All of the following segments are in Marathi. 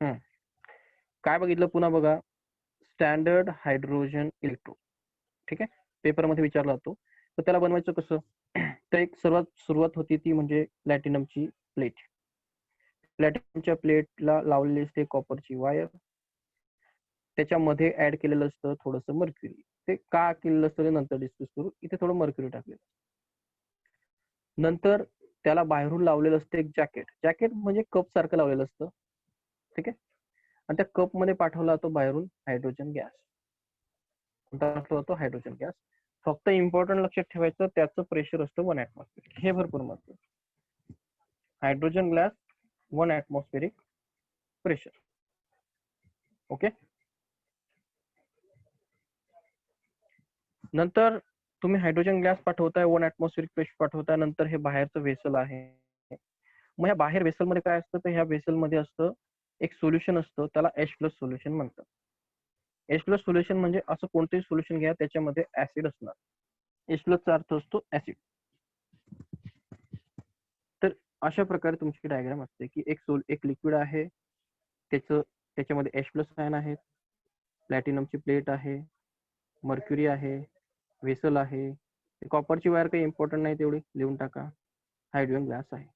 काय बघितलं पुन्हा बघा, स्टँडर्ड हायड्रोजन इलेक्ट्रोड. ठीक आहे, पेपरमध्ये विचारला जातो. तर त्याला बनवायचं कसं? तर एक सुरुवात होती ती म्हणजे प्लॅटिनमची प्लेट. प्लॅटिनमच्या प्लेटला लावलेली असते कॉपरची वायर. त्याच्यामध्ये ऍड केलेलं असतं थोडंसं मर्क्युरी. ते का केलेलं असतं ते नंतर डिस्कस करू. इथे थोडं मर्क्युरी टाकलेलं. नंतर त्याला बाहेरून लावलेलं असतं एक जॅकेट. जॅकेट म्हणजे कप सारखं लावलेलं असतं. ठीक आहे, आणि त्या कप मध्ये पाठवला जातो बाहेरून हायड्रोजन गॅस. पाठवला जातो हायड्रोजन गॅस. फक्त इम्पॉर्टंट लक्षात ठेवायचं, त्याचं प्रेशर असतं 1 atmosphere. हे भरपूर महत्वाचं. Hydrogen gas 1 atmospheric pressure. Okay. नंतर तुम्ही हायड्रोजन गॅस पाठवताय, 1 atmospheric प्रेशर पाठवताय. नंतर हे बाहेरचं वेसल आहे. मग ह्या बाहेर वेसल मध्ये काय असतं? तर ह्या वेसल मध्ये असतं एक सोल्युशन असतं, त्याला H+ सोल्युशन म्हणतात. H+ सोल्युशन म्हणजे असं कोणतेही सोल्युशन घ्या, त्याच्यामध्ये ऍसिड असणार. H+ चा अर्थ असतो ऍसिड. तर अशा प्रकारे तुमची डायग्राम असते की एक लिक्विड आहे, त्याच्यामध्ये H+ आयन आहेत, प्लॅटिनमची प्लेट आहे, मर्क्युरी आहे, वेसल आहे, कॉपरची वायर काही इम्पॉर्टंट नाही तेवढी लिहून टाका, हायड्रोजन गॅस आहे.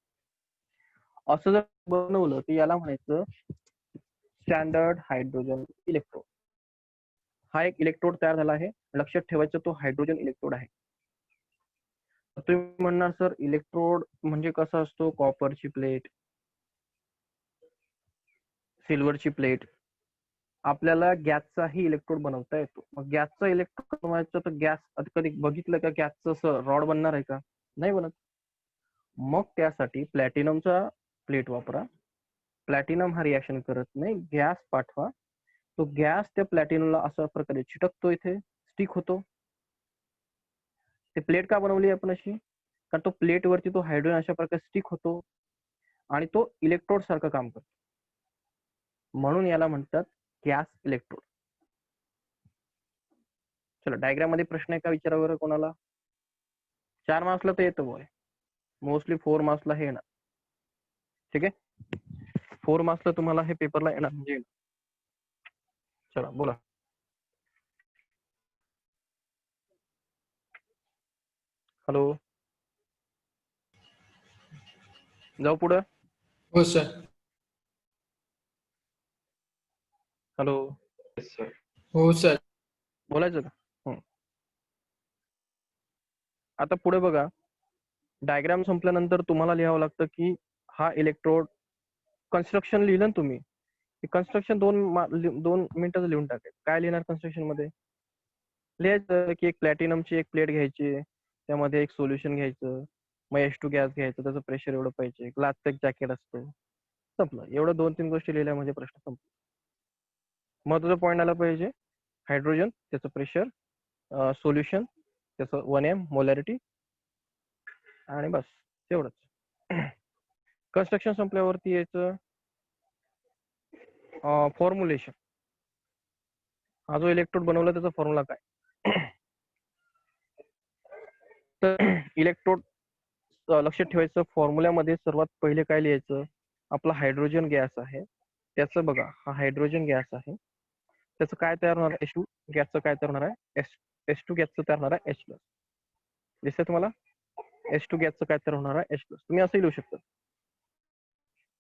असं जर बनवलं तर याला म्हणायचं स्टँडर्ड हायड्रोजन इलेक्ट्रोड. हा एक इलेक्ट्रोड तयार झाला आहे. लक्षात ठेवायचं तो हायड्रोजन इलेक्ट्रोड आहे. तुम्ही म्हणणार सर इलेक्ट्रोड म्हणजे कसा असतो? कॉपरची प्लेट, सिल्वरची प्लेट. आपल्याला गॅसचाही इलेक्ट्रोड बनवता येतो. मग गॅसचा इलेक्ट्रोड बनवायचं तर गॅस कधी बघितलं का गॅसचं असं रॉड बनणार आहे का? नाही बनत. मग त्यासाठी प्लॅटिनमचा प्लेट वापरा. प्लॅटिनम हा रिॲक्शन करत नाही, गॅस पाठवा. तो गॅस त्या प्लॅटिनमला अशा प्रकारे चिटकतो, इथे स्टिक होतो. ते प्लेट का बनवली आपण अशी? कारण तो प्लेट वरती तो हायड्रोजन अशा प्रकारे स्टिक होतो आणि तो इलेक्ट्रोड सारखं काम करतो. म्हणून याला म्हणतात गॅस इलेक्ट्रोड. चलो, डायग्राम मध्ये प्रश्न आहे का विचारा वगैरे कोणाला? 4 मार्क्सला तर येतं बॉय, मोस्टली 4 मार्क्सला हे येणार. ठीक आहे, 4 मार्क्सला तुम्हाला हे पेपरला येणार म्हणजे. चला बोला. हॅलो, जाऊ पुढं. हो सर. हॅलो, हो सर. बोलायचं का? आता पुढे बघा, डायग्राम संपल्यानंतर तुम्हाला लिहावं लागतं की हा इलेक्ट्रोड कन्स्ट्रक्शन लिहिलं ना तुम्ही. कन्स्ट्रक्शन 2 मिनिटाचं लिहून टाकायचं. काय लिहिणार कन्स्ट्रक्शन मध्ये? लिहायचं की एक प्लॅटिनमची एक प्लेट घ्यायची, त्यामध्ये एक सोल्युशन घ्यायचं, मग H2 गॅस घ्यायचं, त्याचं प्रेशर एवढं पाहिजे, ग्लासचं एक जॅकेट असतं, संपलं. एवढं 2-3 गोष्टी लिहिल्या म्हणजे प्रश्न संपला. महत्वाचा पॉईंट आला पाहिजे, हायड्रोजन, त्याचं प्रेशर, सोल्युशन, त्याचं 1m मोलॅरिटी, आणि बस तेवढंच. कन्स्ट्रक्शन संपल्यावरती यायचं फॉर्म्युलेशन. हा जो इलेक्ट्रोड बनवला त्याचा फॉर्म्युला काय? तर इलेक्ट्रोड लक्षात ठेवायचं, फॉर्म्युल्यामध्ये सर्वात पहिले काय लिहायचं? आपला हायड्रोजन गॅस आहे, त्याचं बघा, हा हायड्रोजन गॅस आहे, त्याचं काय तयार होणार? H2 गॅसचं काय तयार होणार आहे? H2 गॅसचं तयार होणार आहे H+. दिसतंय तुम्हाला? H2 गॅसचं काय तयार होणार आहे? H+. तुम्ही असंही लिहू शकता,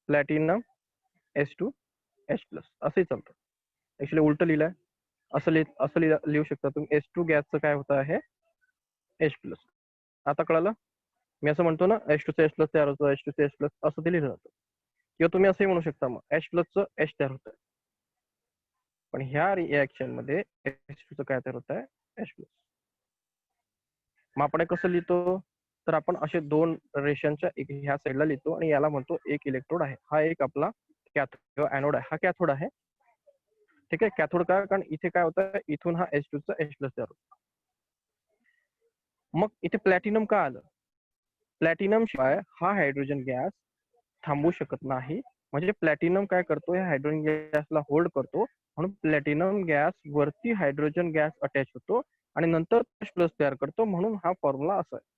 प्लॅटिनम H2 H+, असंही चालतं. ऍक्च्युली उलट लिहिलंय, असं लिहू शकता तुम्ही. H2 गॅसचं काय होतं आहे? H+. आता कळालं? मी असं म्हणतो ना, H2 चं H+ तयार होतं, H2 चं H+, असं ते लिहिलं जातं. किंवा तुम्ही असंही म्हणू शकता, मग H+ चं H तयार होतं. पण ह्या रिएक्शन मध्ये H2 चं काय तयार होत आहे? H+. मग आपण कसं लिहितो? तर आपण असे 2 रेषांच्या ह्या साईडला लिहितो आणि याला म्हणतो एक इलेक्ट्रोड आहे. हा एक आपला कॅथोड एनोड आहे. हा कॅथोड आहे. ठीक आहे, कॅथोड का? कारण इथे काय होतं, इथून हा H2 चा H+ तयार होतो. मग इथे प्लॅटिनम का आलं? प्लॅटिनम शिवाय हा हायड्रोजन गॅस थांबू शकत नाही. म्हणजे प्लॅटिनम काय करतो? या हायड्रोजन गॅसला होल्ड करतो, म्हणून प्लॅटिनम गॅस वरती हायड्रोजन गॅस अटॅच होतो आणि नंतर H+ तयार करतो, म्हणून हा फॉर्म्युला असा आहे.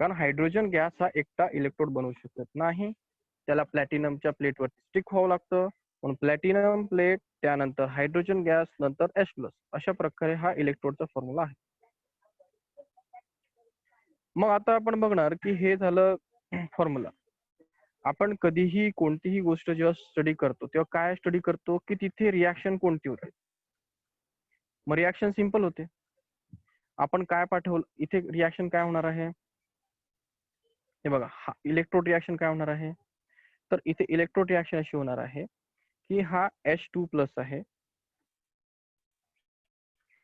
कारण हायड्रोजन गॅस हा एकटा इलेक्ट्रोड बनवू शकत नाही, त्याला प्लॅटिनमच्या प्लेटवरती स्टिक व्हावं लागतं, म्हणून प्लॅटिनम प्लेट, त्यानंतर हायड्रोजन गॅस, नंतर H+. अशा प्रकारे हा इलेक्ट्रोडचा फॉर्म्युला आहे. मग आता आपण बघणार की हे झालं फॉर्म्युला. आपण कधीही कोणतीही गोष्ट जेव्हा स्टडी करतो तेव्हा काय स्टडी करतो की तिथे रिॲक्शन कोणती होते. मग रिॲक्शन सिंपल होते. आपण काय पाठवलं इथे रिॲक्शन काय होणार आहे, हे बघा, हा इलेक्ट्रोड रिॲक्शन काय होणार आहे, तर इथे इलेक्ट्रोड रिॲक्शन अशी होणार आहे की हा H2+ आहे,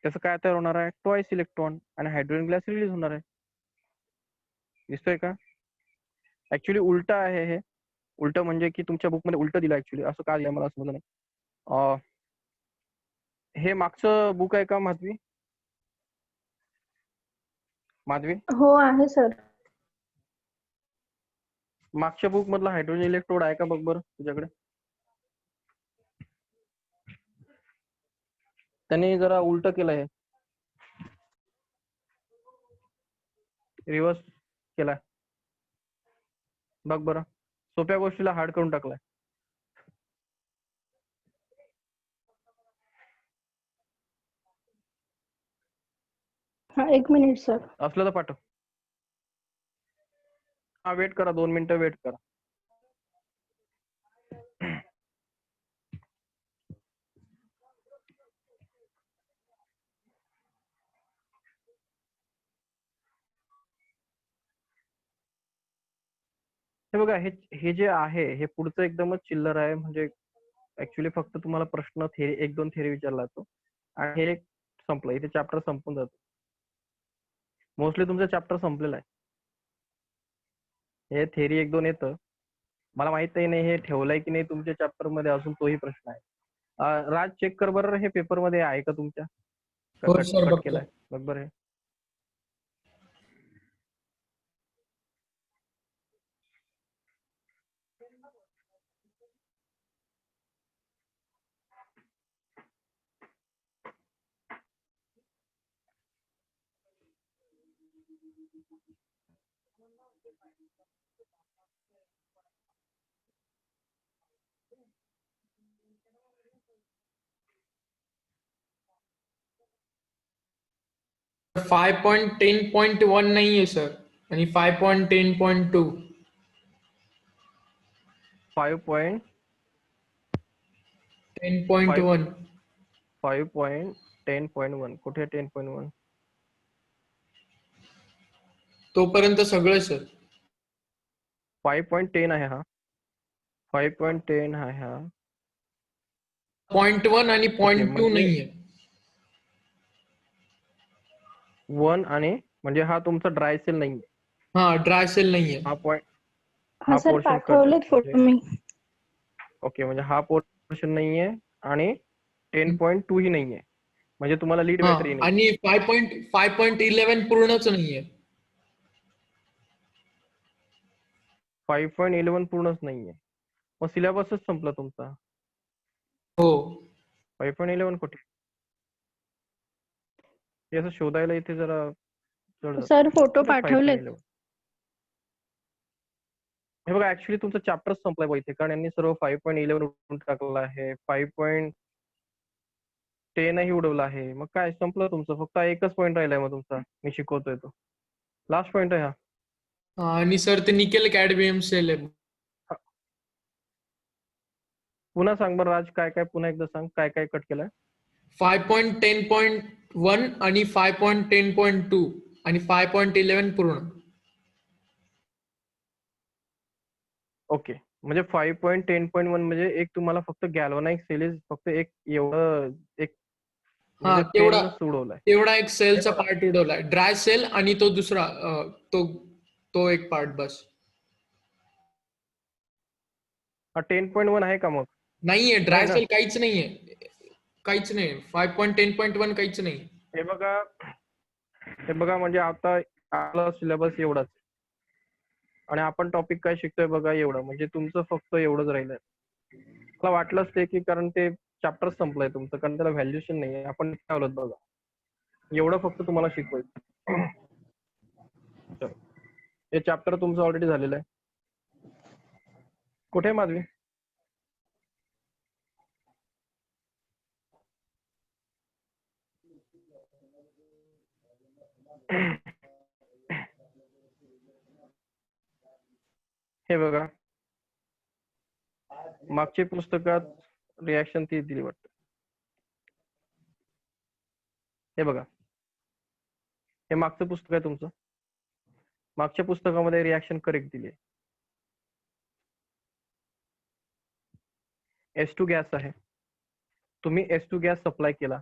त्याचं काय तयार होणार आहे, ट्वाइस इलेक्ट्रॉन, आणि हायड्रोजन गॅस रिलीज होणार आहे. दिसतोय का? ऍक्च्युली उलट आहे हे. उलट म्हणजे की तुमच्या बुक मध्ये उलट दिलं, ऍक्च्युली असं का दिलं मला समजलं नाही. हे मागचं बुक आहे का माधवी? माधवी, हो आहे सर. मागच्या बुक मधला हायड्रोजन इलेक्ट्रोड आहे का बघ बरं तुझ्याकडे. त्यांनी जरा उलट केलंय, रिव्हर्स केलाय. बघ बरं, सोप्या गोष्टीला हार्ड करून टाकलाय. हा, 1 मिनिट सर. असलं तर पाठव. हा, वेट करा, 2 मिनिटं वेट करा. हे बघा, हे जे आहे हे पुढचं एकदमच चिल्लर आहे. म्हणजे ऍक्च्युली फक्त तुम्हाला प्रश्न थेरी 1-2 थेरी विचारला जातो आणि हे संपलं, इथे चॅप्टर संपून जातो. मोस्टली तुमचं चॅप्टर संपलेलं आहे. हे थेरी 1-2 येतं. मला माहितही नाही हे ठेवलंय की नाही तुमच्या चॅप्टर मध्ये, अजून तोही प्रश्न आहे. राज, चेक कर बरं हे पेपर मध्ये आहे का तुमच्या, हो कट सर, कट बघतो. केलाय बघ बरं. हे तर 5.10.1 नाहीये सर, आणि 5.10.2. 5.10.1 5.10.1 कुठे 10.1? तोपर्यंत सगळं सर. 5.10 आहे हा. 5.10 आहे हा. 0.1 आणि 0.2 म्हणजे नाहीये. 1 आणि म्हणजे हा तुमचा ड्राय सेल नाही, हा, ड्राय सेल नाहीये. हा पॉइंट, हा हा सर, पोर्शन कट आहे. पाठवलेत फोटो मी. ओके, म्हणजे हा पोर्शन नाहीये आणि 10.2 ही नाहीये, म्हणजे तुम्हाला लीड हा, बॅटरी नाही. आणि 5.11 पूर्णच नाहीये. 5.11 पूर्णच नाहीये. मग सिलेबसच संपला तुमचा. हो. 5.11 कुठे? हे असं शोधायला इथे जरा जड जातं. सर, फोटो कुठे पाठवलेत. 5.11? हे बघा, ऍक्च्युली तुमचा चॅप्टर संपलाय बघा इथे, कारण यांनी सर्व 5.11 उडवून टाकलेला आहे, 5.10 ही उडवला आहे. मग काय संपलं तुमचं, फक्त एकच पॉईंट राहिलाय मग तुमचा, मी शिकवतोय तो लास्ट पॉईंट आहे हा. आणि सर ते निकेल कॅडमियम सेल आहे. पुन्हा सांग बरं राज, काय काय पुन्हा एकदा सांग, काय काय कट केलंय. 5.10.1 आणि 5.10.2 आणि 5.11 पूर्ण. ओके, म्हणजे 5.10.1 म्हणजे एक तुम्हाला फक्त गॅल्व्हनाइज सेल, फक्त एक एवढं एक हा, म्हणजे तेवढा 10 उडवलाय. तेवढा एक हे सेलचा बघा, पार्ट उडवलाय, ड्राय सेल, आणि तो दुसरा तो तो एक पार्ट बस. हा 10.1 आहे का मग? नाहीये, नाही ड्राय ना. सेल काहीच नाहीये, काहीच नाही. 5.10.1 काहीच नाही. हे बघा म्हणजे आता आपला सिलेबस एवढाच आणि आपण टॉपिक काय शिकतोय बघा एवढं, म्हणजे तुमचं फक्त एवढंच राहिलंय. मला वाटलंच ते की कारण ते चॅप्टर संपलंय तुमचं, कारण त्याला व्हॅल्युएशन नाहीये. आपण ठेवलं बघा, एवढं फक्त तुम्हाला शिकवायचं. हे चॅप्टर तुमचं ऑलरेडी झालेलं आहे. कुठे आहे माधवी? हे बघा, मागच्या पुस्तकात रिॲक्शन ती दिली वाटतं. हे बघा, हे मागचं पुस्तक आहे तुमचं. मागच्या पुस्तकामध्ये रिॲक्शन करेक्ट दिली आहे. H2 गॅस आहे. तुम्ही H2 गॅस सप्लाय केला,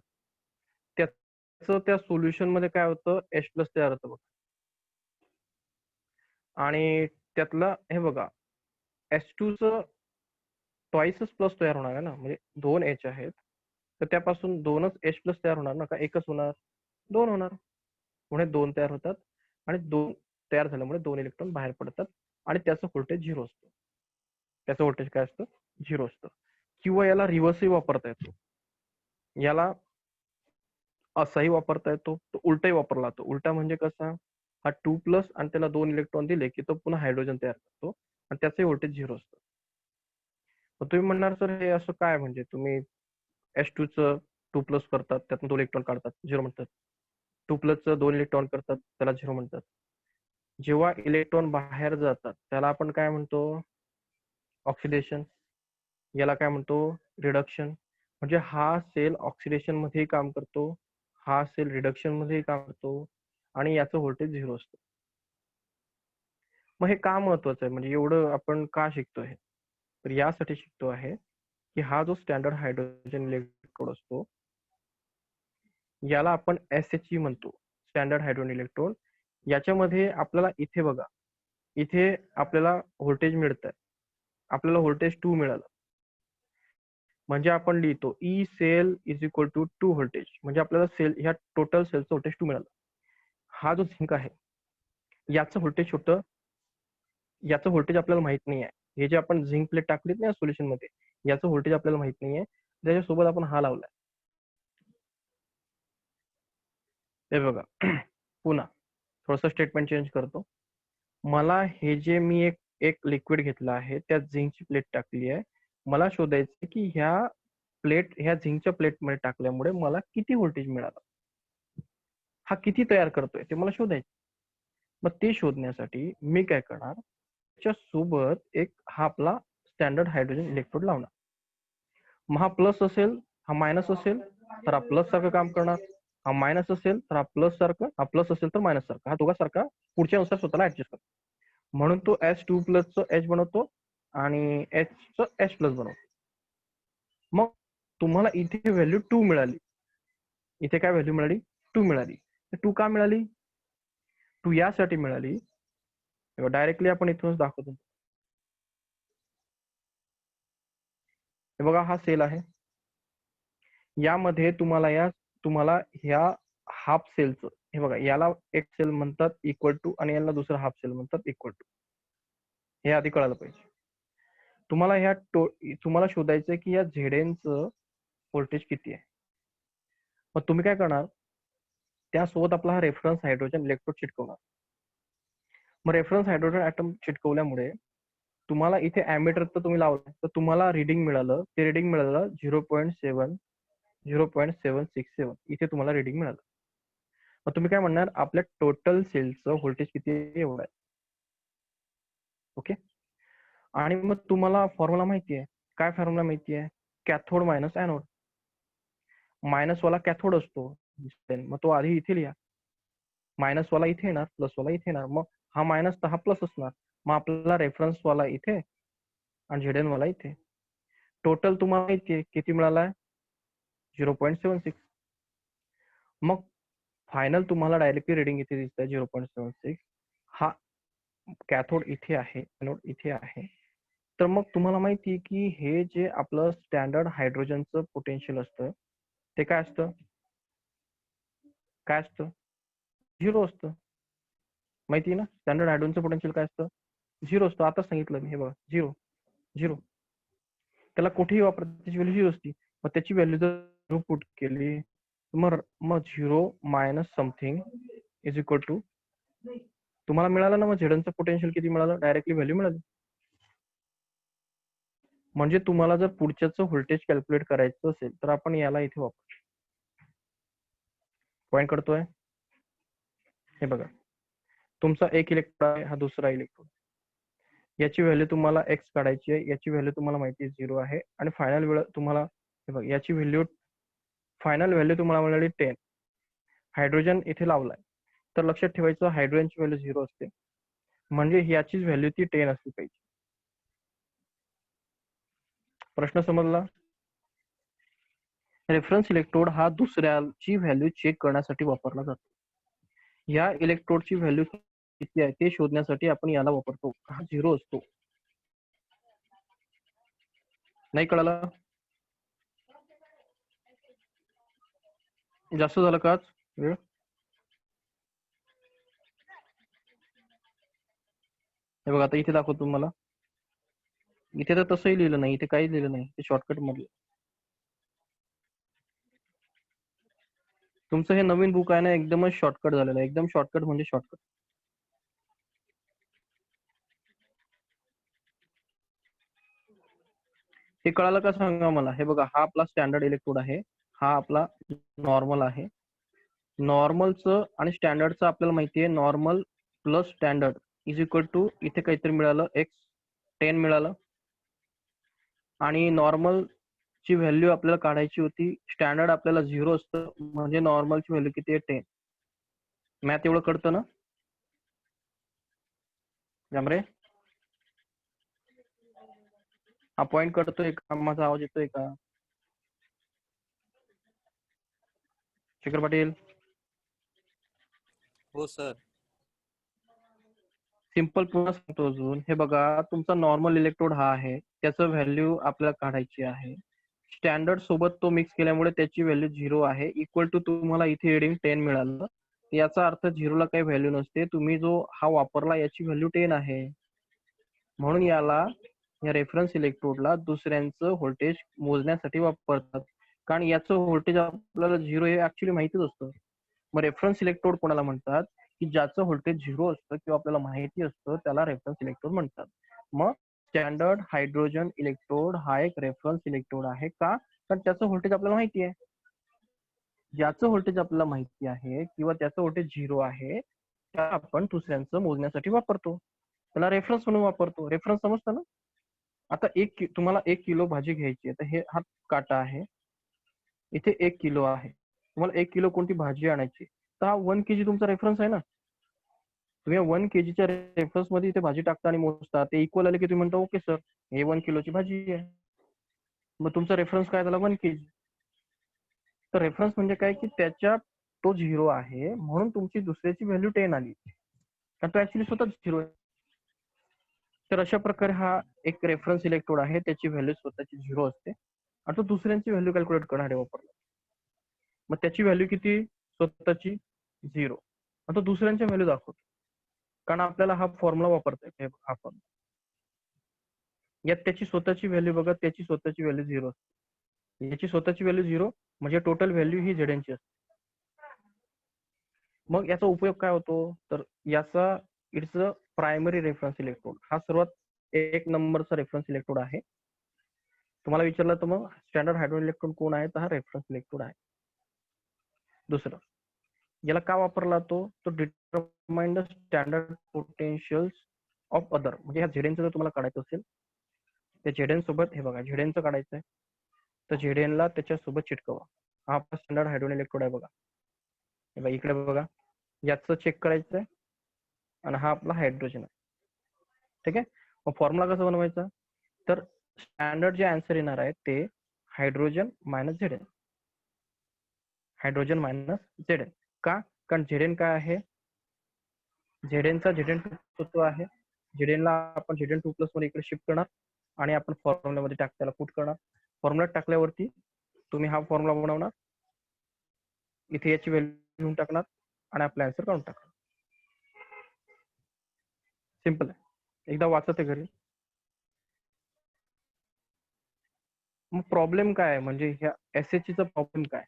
त्याचं त्या सोल्युशन मध्ये काय होतं, H+ तयार होतं बघा. आणि त्यातला हे बघा, H2 च ट्वाइसच प्लस तयार होणार आहे ना, म्हणजे 2 H आहेत, तर त्यापासून 2च H+ तयार होणार ना, का एकच होणार? 2 होणार. पुढे 2 तयार होतात आणि 2 तयार झाल्यामुळे 2 इलेक्ट्रॉन बाहेर पडतात आणि त्याचं व्होल्टेज 0 असतं. त्याचं व्होल्टेज काय असतं? 0 असतं. किंवा याला रिव्हर्सही वापरता येतो. याला असाही वापरता येतो, तो उलटाही वापरला जातो. उलटा म्हणजे कसा? हा 2+ आणि त्याला 2 इलेक्ट्रॉन दिले की तो पुन्हा हायड्रोजन तयार करतो आणि त्याचंही व्होल्टेज 0 असतं. मग तुम्ही म्हणणार सर हे असं काय, म्हणजे तुम्ही H2 चं 2+ करतात, त्यातून 2 इलेक्ट्रॉन काढतात, 0 म्हणतात. 2+ चं 2 इलेक्ट्रॉन करतात, त्याला 0 म्हणतात. जेव्हा इलेक्ट्रॉन बाहेर जातात त्याला आपण काय म्हणतो? ऑक्सिडेशन. याला काय म्हणतो? रिडक्शन. म्हणजे हा सेल ऑक्सिडेशन मध्येही काम करतो, हा सेल रिडक्शन मध्येही काम करतो आणि याचं व्होल्टेज 0 असतं. मग हे का महत्वाचं आहे, म्हणजे एवढं आपण का शिकतोय? तर यासाठी शिकतो आहे की हा जो स्टँडर्ड हायड्रोजन इलेक्ट्रोड असतो, याला आपण SHE म्हणतो, स्टँडर्ड हायड्रोजन इलेक्ट्रोड. याच्यामध्ये आपल्याला इथे बघा, इथे आपल्याला व्होल्टेज मिळतंय, आपल्याला व्होल्टेज 2 मिळालं. म्हणजे आपण लिहितो E cell is equal to 2 voltage, म्हणजे आपल्याला सेल ह्या टोटल सेलचं व्होल्टेज 2 मिळालं. हा जो झिंक आहे याचं व्होल्टेज छोटं, याचं व्होल्टेज आपल्याला माहित नाही आहे. हे जे आपण झिंक प्लेट टाकलीत ना सोल्युशन मध्ये, याचं व्होल्टेज आपल्याला माहित नाहीये, त्याच्यासोबत आपण हा लावलाय. हे बघा, पुन्हा थोडस स्टेटमेंट चेंज करतो. मला हे जे मी एक लिक्विड घेतलं आहे, त्यात झिंकची प्लेट टाकली आहे, मला शोधायचं की ह्या झिंकच्या प्लेटमध्ये टाकल्यामुळे मला किती व्होल्टेज मिळालं, हा किती तयार करतोय ते मला शोधायचं. मग ते शोधण्यासाठी मी काय करणार, त्याच्या सोबत हा आपला स्टँडर्ड हायड्रोजन इलेक्ट्रोड लावणार. मग हा प्लस असेल, हा मायनस असेल तर हा प्लस सारखं काम करणार, हा मायनस असेल तर हा प्लस सारखं, हा प्लस असेल तर मायनस सारखं, हा दोघांसारखा पुढच्या नुसार स्वतःला ऍडजस्ट करतो. म्हणून तो H2+ च H बनवतो आणि H च H+ बनवतो. मग तुम्हाला इथे व्हॅल्यू 2 मिळाली, इथे काय व्हॅल्यू मिळाली? 2 मिळाली. 2 का मिळाली? 2 यासाठी मिळाली, डायरेक्टली आपण इथूनच दाखवतो. हे बघा, हा सेल आहे, यामध्ये तुम्हाला ह्या हाफ सेलचं, हे बघा, याला एक सेल म्हणतात इक्वल टू आणि याला दुसरा हाफ सेल म्हणतात इक्वल टू. हे आधी कळायला पाहिजे तुम्हाला. तुम्हाला शोधायचं की या Zn चं व्होल्टेज किती आहे. मग तुम्ही काय करणार, त्यासोबत आपला हा रेफरन्स हायड्रोजन इलेक्ट्रोड चिटकवणार. मग रेफरन्स हायड्रोजन ऍटम चिटकवल्यामुळे तुम्हाला इथे अॅमीटर तर तुम्ही लावला, तर तुम्हाला रिडिंग मिळालं, ते रिडिंग मिळालं 0.767 इथे तुम्हाला रिडिंग मिळालं. मग तुम्ही काय म्हणणार, आपल्या टोटल सेलचं व्होल्टेज किती आहे, एवढं आहे. ओके. आणि मग तुम्हाला फॉर्म्युला माहिती आहे, काय फॉर्म्युला माहिती आहे? Cathode minus anode. मायनस वाला कॅथोड असतो, मग तो आधी इथे लिहा, मायनस वाला इथे येणार, प्लस वाला इथे येणार. मग हा मायनस तर हा प्लस असणार, मग आपल्याला रेफरन्स वाला इथे आणि Zn वाला इथे. टोटल तुम्हाला माहिती आहे किती मिळालाय? 0.76. मग फायनल तुम्हाला डायरेक्टली रिडिंग इथे दिसतंय 0.76. हा कॅथोड इथे आहे, एनोड इथे आहे. तर मग तुम्हाला माहिती आहे की हे जे आपलं स्टँडर्ड हायड्रोजनचं पोटेन्शियल असतं ते काय असतं? काय असतं? 0 असतं. माहिती आहे ना, स्टँडर्ड हायड्रोजनचं पोटेन्शियल काय असतं? 0 असतं. आता सांगितलं मी, हे बघा, 0. त्याला कुठेही वापरा, त्याची व्हॅल्यू 0 असते. मग त्याची व्हॅल्यू जर पुट केली, मग 0 minus something is equal to, तुम्हाला मिळालं ना. मग Zn चं पोटेन्शियल किती मिळालं, डायरेक्टली व्हॅल्यू मिळाली. म्हणजे तुम्हाला जर पुढच्याचं व्होल्टेज कॅल्क्युलेट करायचं असेल तर आपण याला इथे वापरू. पॉईंट करतोय. हे बघा, तुमचा एक इलेक्ट्रॉन आहे, हा दुसरा इलेक्ट्रॉन. याची व्हॅल्यू तुम्हाला एक्स काढायची आहे, याची व्हॅल्यू तुम्हाला माहिती आहे 0 आहे, आणि फायनल वेळ तुम्हाला हे बघा याची व्हॅल्यू फायनल व्हॅल्यू तुम्हाला मिळाली 10. हायड्रोजन इथे लावलाय, तर लक्षात ठेवायचं हायड्रोजनची व्हॅल्यू 0 असते, म्हणजे याचीच व्हॅल्यू ती 10 असली पाहिजे. प्रश्न समजला? रेफरन्स इलेक्ट्रोड हा दुसऱ्याची व्हॅल्यू चेक करण्यासाठी वापरला जातो. या इलेक्ट्रोडची व्हॅल्यू किती आहे ते शोधण्यासाठी आपण याला वापरतो. हा 0 असतो. नाही कळालं? जास्त झालं का वेळ? हे बघा आता इथे दाखवतो तुम्हाला. इथे तर तसंही लिहिलं नाही, इथे काहीच लिहिलं नाही, ते शॉर्टकट मध्ये. तुमचं हे नवीन बुक आहे ना, एकदमच शॉर्टकट झालेलं आहे. एकदम शॉर्टकट म्हणजे शॉर्टकट. हे कळालं का सांगा मला. हे बघा, हा आपला स्टँडर्ड इलेक्ट्रोड आहे, हा आपला नॉर्मल आहे. नॉर्मलचं आणि स्टँडर्डचं आपल्याला माहिती आहे, normal plus standard is equal to इथे काहीतरी मिळालं एक्स, 10 मिळालं. आणि नॉर्मल ची व्हॅल्यू आपल्याला काढायची होती, स्टँडर्ड आपल्याला 0 असतं, म्हणजे नॉर्मलची व्हॅल्यू किती आहे 10. मॅथ एवढं कळतं ना जामरे? हा पॉईंट कळतोय का? माझा आवाज येतोय का? शेखर पाटील? हो सर. सिंपल पुन्हा सांगतो अजून. हे बघा, तुमचा नॉर्मल इलेक्ट्रोड हा आहे, त्याचं व्हॅल्यू आपल्याला काढायची आहे. स्टँडर्ड सोबत तो मिक्स केल्यामुळे त्याची व्हॅल्यू 0 आहे. इक्वल टू तुम्हाला इथे हेडिंग 10 मिळालं. याचा अर्थ 0 ला काही व्हॅल्यू नसते. तुम्ही जो हा वापरला याची व्हॅल्यू 10 आहे. म्हणून याला, या रेफरन्स इलेक्ट्रोडला दुसऱ्यांचं व्होल्टेज मोजण्यासाठी वापरतात. कारण याचं व्होल्टेज आपल्याला 0 हे ऍक्च्युली माहितीच असतं. मग रेफरन्स इलेक्ट्रोड कोणाला म्हणतात? की ज्याचं व्होल्टेज 0 असतं किंवा आपल्याला माहिती असतं त्याला रेफरन्स इलेक्ट्रोड म्हणतात. मग स्टँडर्ड हायड्रोजन इलेक्ट्रोड हा एक रेफरन्स इलेक्ट्रोड आहे का? कारण त्याचं व्होल्टेज आपल्याला माहिती आहे. ज्याचं व्होल्टेज आपल्याला माहिती आहे किंवा त्याचं व्होल्टेज 0 आहे, त्या आपण दुसऱ्यांचं मोजण्यासाठी वापरतो, त्याला रेफरन्स म्हणून वापरतो. रेफरन्स समजतं ना? आता तुम्हाला 1 किलो भाजी घ्यायची आहे, तर हे हा काटा आहे, इथे 1 किलो आहे. तुम्हाला 1 किलो कोणती भाजी आणायची, तर हा 1 kg तुमचा रेफरन्स आहे ना. तुम्ही 1 kgच्या रेफरन्स मध्ये इथे भाजी टाकता आणि मोजता, ते इक्वल आले की तुम्ही म्हणता ओके सर, हे 1 किलोची भाजी आहे. मग तुमचा रेफरन्स काय झाला? 1 kg. तर रेफरन्स म्हणजे काय, की त्याच्या तो 0 आहे म्हणून तुमची दुसऱ्याची व्हॅल्यू 10 आली, कारण तो ऍक्च्युली स्वतःच 0 आहे. तर अशा प्रकारे हा एक रेफरन्स इलेक्ट्रोड आहे, त्याची व्हॅल्यू स्वतःची 0 असते आणि तो दुसऱ्यांची व्हॅल्यू कॅल्क्युलेट करणारे वापरला. मग त्याची व्हॅल्यू किती? स्वतःची 0. आणि तो दुसऱ्यांच्या व्हॅल्यू दाखवतो, कारण आपल्याला हा फॉर्म्युला वापरता येतो. हा फॉर्म्युला, यात त्याची स्वतःची व्हॅल्यू बघा, त्याची स्वतःची व्हॅल्यू 0 असते, याची स्वतःची व्हॅल्यू 0, म्हणजे टोटल व्हॅल्यू ही Zn ची असते. मग याचा उपयोग काय होतो? तर याचा it's a primary reference electrode. हा सर्वात 1 नंबरचा रेफरन्स इलेक्ट्रोड आहे. तुम्हाला विचारलं तर मग स्टँडर्ड हायड्रोजन इलेक्ट्रोड कोण आहे? तर हा रेफरन्स इलेक्ट्रोड आहे. दुसरं, याला का वापरला तो determine the standard potentials of other. म्हणजे ह्या झेडेनचं जर तुम्हाला काढायचं असेल, त्या झेडेन सोबत, हे बघा झेडेनचं काढायचं आहे, तर झेडेनला त्याच्यासोबत चिटकवा. हा आपला स्टँडर्ड हायड्रोजन इलेक्ट्रोड आहे बघा. हे बघा इकडे बघा, याचं चेक करायचं आहे आणि हा आपला हायड्रोजन आहे. ठीक आहे. मग फॉर्म्युला कसा बनवायचा? तर स्टँडर्ड जे आन्सर येणार आहे ते हायड्रोजन मायनस झेडेन. Hydrogen minus झेडेन. का? कारण झेडेन काय आहे? झेडेनचा Zn2 आहे. झेडेनला आपण Zn2+ मध्ये इकडे शिफ्ट करणार आणि आपण फॉर्म्युलामध्ये त्याला पुट करणार. फॉर्म्युला टाकल्यावरती तुम्ही हा फॉर्म्युला बनवणार, इथे याची व्हॅल्यू घेऊन टाकणार आणि आपला आन्सर काढून टाकणार. सिंपल आहे. एकदा वाचत आहे घरी. मग प्रॉब्लेम काय आहे, म्हणजे ह्या SHचा प्रॉब्लेम काय?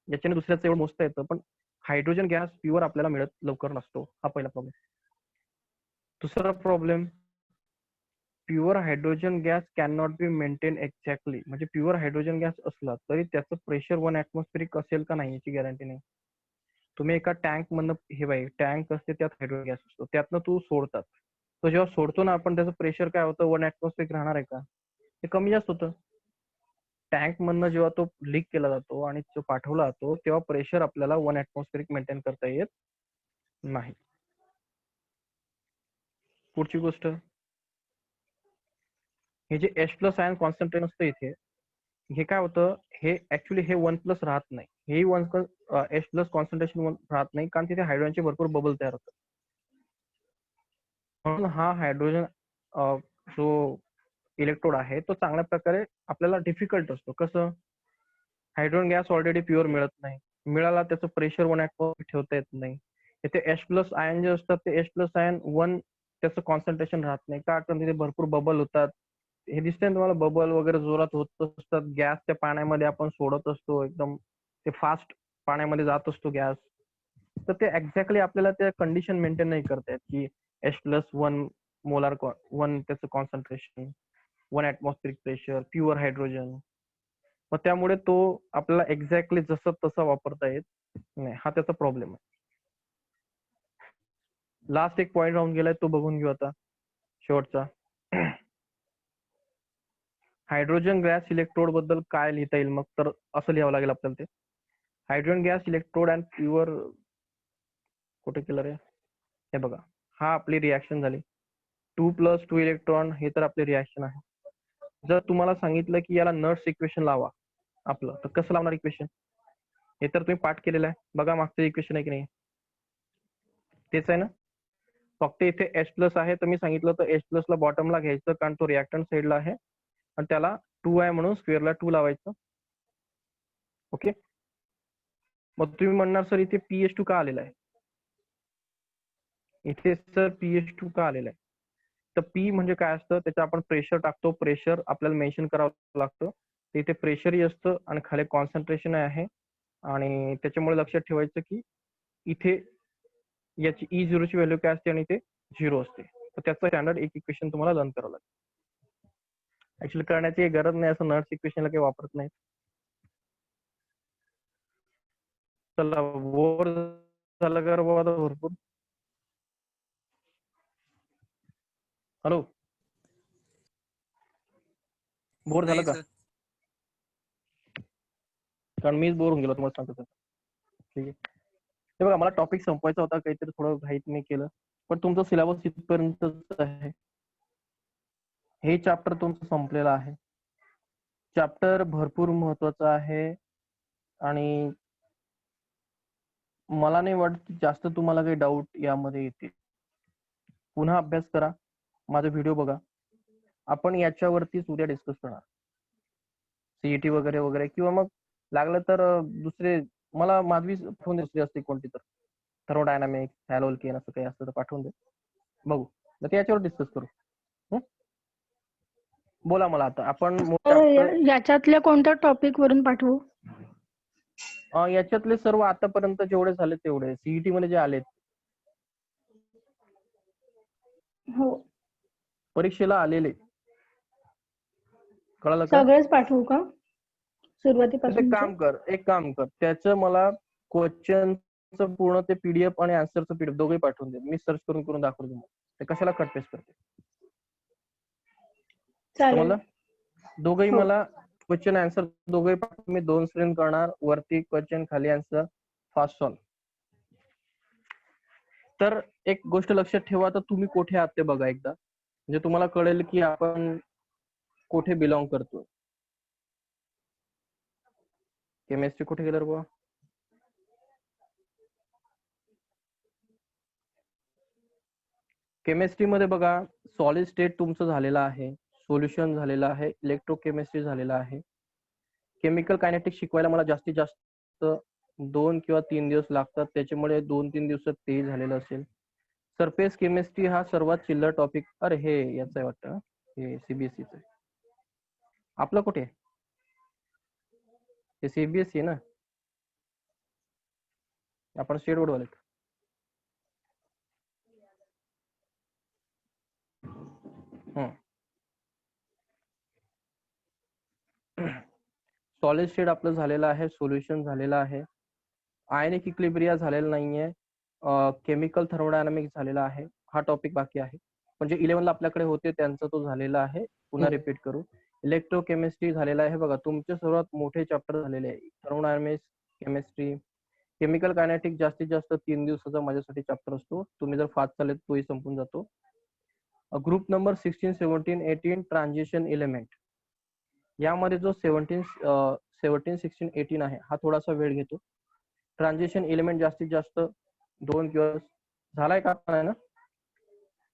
याच्याने दुसऱ्याचं एवढं मोजता येतं, पण हायड्रोजन गॅस प्युअर आपल्याला मिळत लवकर नसतो. हा पहिला प्रॉब्लेम. दुसरा problem, pure hydrogen gas can not be maintain exactly. म्हणजे प्युअर हायड्रोजन गॅस असला तरी त्याचं प्रेशर 1 ऍटमॉस्फेरिक असेल का नाही याची गॅरंटी नाही. तुम्ही एका टँक मधनं हे बाई टँक असते त्यात हायड्रोजन गॅस असतो त्यातनं तू सोडतात. तो जेव्हा सोडतो ना आपण त्याचं प्रेशर काय होतं 1 ऍटमॉस्फेरिक राहणार आहे का? ते कमी जास्त होतं. टँक मधनं जेव्हा तो लीक केला जातो आणि तो पाठवला जातो तेव्हा प्रेशर आपल्याला 1 ऍटमॉस्फेरिक मेंटेन करता येत नाही. पुढची गोष्ट, हे जे H+ आयन कॉन्सन्ट्रेट असतं इथे, हे काय होतं, हे ऍक्च्युली हे 1+ राहत नाही. हेही 1+ H+ कॉन्सन्ट्रेशन राहत नाही कारण तिथे हायड्रोजनचे भरपूर बबल तयार होतात. म्हणून हा हायड्रोजन जो इलेक्ट्रोड आहे तो चांगल्या प्रकारे आपल्याला डिफिकल्ट असतो. कसं, हायड्रोजन गॅस ऑलरेडी प्युअर मिळत नाही. मिळाला त्याचं प्रेशर 1 ऍटमॉस्फेरिक ठेवता येत नाही. इथे H+ आयन जे असतात ते H+ आयन 1 त्याचं कॉन्सन्ट्रेशन राहत नाही का कारण तिथे भरपूर बबल होतात. हे दिसतंय ना तुम्हाला, बबल वगैरे जोरात होत असतात. गॅस त्या पाण्यामध्ये आपण सोडत असतो, एकदम ते फास्ट पाण्यामध्ये जात असतो गॅस. तर ते एक्झॅक्टली आपल्याला त्या कंडिशन मेंटेन नाही करता येत की H+1 मोलार 1 त्याचं concentration, 1 atmospheric pressure, pure hydrogen. मग त्यामुळे तो आपल्याला एक्झॅक्टली जसं तसा वापरता येत नाही. हा त्याचा प्रॉब्लेम आहे. लास्ट एक पॉइंट राहून गेलाय तो बघून घेऊ आता, शेवटचा. हायड्रोजन गॅस इलेक्ट्रोड बद्दल काय लिहिता येईल मग, तर असं लिहावं लागेल आपल्याला ते. Hydrogen gas electrode and pure, कुठे केलं रे, हे बघा, हा आपली रिॲक्शन झाली. 2+2 इलेक्ट्रॉन हे तर आपली रिॲक्शन आहे. जर तुम्हाला सांगितलं की याला नट्स इक्वेशन लावा आपलं, तर कसं लावणार इक्वेशन? हे तर तुम्ही पाठ केलेलं आहे. बघा मागचं इक्वेशन आहे की नाही, तेच आहे ना. फक्त इथे H+ आहे तर मी सांगितलं तर H+ ला बॉटमला घ्यायचं कारण तो रिॲक्टंट साईडला आहे आणि त्याला 2 आहे म्हणून स्क्वेअरला 2 लावायचं. ओके. मग तुम्ही म्हणणार सर इथे PH2 का आलेला आहे? इथे सर PH2 का आलेला आहे? तर P म्हणजे काय असतं, त्याचं आपण प्रेशर टाकतो. प्रेशर आपल्याला मेन्शन करावं लागतं. इथे प्रेशरही असतं आणि खाली कॉन्सन्ट्रेशन आहे आणि त्याच्यामुळे लक्षात ठेवायचं की इथे याची E0 ची व्हॅल्यू काय असते आणि इथे 0 असते. तर त्याचं स्टँडर्ड एक इक्वेशन तुम्हाला लर्न करावं लागेल. ऍक्च्युअली करण्याची गरज नाही, असं नट्स इक्वेशनला काही वापरत नाही. चला, बोर झालं का रे बाबा आता भरपूर? हॅलो, बोर झालं नाही का? सर. कारण मीच बोर होऊन गेलो तुम्हाला सांगतो. ठीक आहे. हे बघा, मला टॉपिक संपवायचा होता, काहीतरी थोडं घाईत मी केलं, पण तुमचा सिलेबस इथपर्यंतच आहे. हे चॅप्टर तुमचं संपलेलं आहे. चॅप्टर भरपूर महत्वाचं आहे आणि मला नाही वाटत की जास्त तुम्हाला काही डाऊट यामध्ये येतील. पुन्हा अभ्यास करा, माझा व्हिडिओ बघा. आपण याच्यावरतीच उद्या डिस्कस करणार, सीईटी वगैरे वगैरे, किंवा मग लागलं तर दुसरे मला माधवी फोन दुसरी असते कोणती तर, थर्मोडायनामिक्स, हॅलोल्केन असं काही असतं तर पाठवून दे, बघू. तर याच्यावर डिस्कस करू. बोला मला आता आपण याच्यातल्या कोणत्या टॉपिक वरून पाठवू? याच्यातले सर्व आतापर्यंत जेवढे झाले तेवढे सीईटी मध्ये जे आलेत, हो, परीक्षेला आलेले, कळलं का? सगळेच पाठवू का तर सुरुवातीपासून? एक काम कर, त्याचं मला क्वेश्चनचं पूर्ण ते पीडीएफ आणि आन्सरचं पीडीएफ दोघे पाठवून दे. मी सर्च करून करून दाखवतो तुम्हाला. ते कशाला कट पेस्ट करते, चालेल. समजलं? दोघेही हो. मला क्वेश्चन आन्सर दोघे मी 2 स्क्रीन करणार, वरती क्वेश्चन खाली आन्सर, फास्ट सॉल्व. तर एक गोष्ट लक्षात ठेवा, तर तुम्ही कुठे आहात ते बघा एकदा, म्हणजे तुम्हाला कळेल की आपण कुठे बिलॉंग करतो. केमिस्ट्री कुठे गेलं रे बुवा? केमिस्ट्री मध्ये बघा, सॉलिड स्टेट तुमचं झालेलं आहे, सोल्युशन झालेलं आहे, इलेक्ट्रोकेमिस्ट्री झालेलं आहे. केमिकल कायनेटिक्स शिकवायला मला जास्तीत जास्त 2 किंवा 3 दिवस लागतात, त्याच्यामुळे 2-3 दिवसात ते झालेलं असेल. सरफेस केमिस्ट्री हा सर्वात चिल्लर टॉपिक. अरे हे याचं आहे वाटतं, हे सीबीएसईचं आहे. आपलं कुठे? हे सीबीएसई आहे ना, आपण स्टेट बोर्ड वाले. सॉलिड स्टेट आपलं झालेलं आहे, सोल्युशन झालेलं आहे, आयनिक इक्लिब्रिया झालेला नाहीये, केमिकल थर्मोडायनामिक्स झालेला आहे, हा टॉपिक बाकी आहे. म्हणजे 11 ला आपल्याकडे होते त्यांचा तो झालेला आहे. पुन्हा हो. रिपीट करू. इलेक्ट्रोकेमिस्ट्री झालेला आहे. बघा तुमचे सर्वात मोठे चॅप्टर झालेले आहे. थर्मोडायनामिक्स, केमिस्ट्री, केमिकल कायनेटिक जास्तीत जास्त 3 दिवसाचा माझ्यासाठी चॅप्टर असतो. तुम्ही जर फास्ट चालेल तोही संपून जातो. ग्रुप नंबर 16, 17, 18 ट्रान्झिशन एलिमेंट, यामध्ये जो 17, 16, 18 आहे हा थोडासा वेळ घेतो. ट्रान्झिशन एलिमेंट जास्तीत जास्त 2 किंवा झालाय का नाही ना?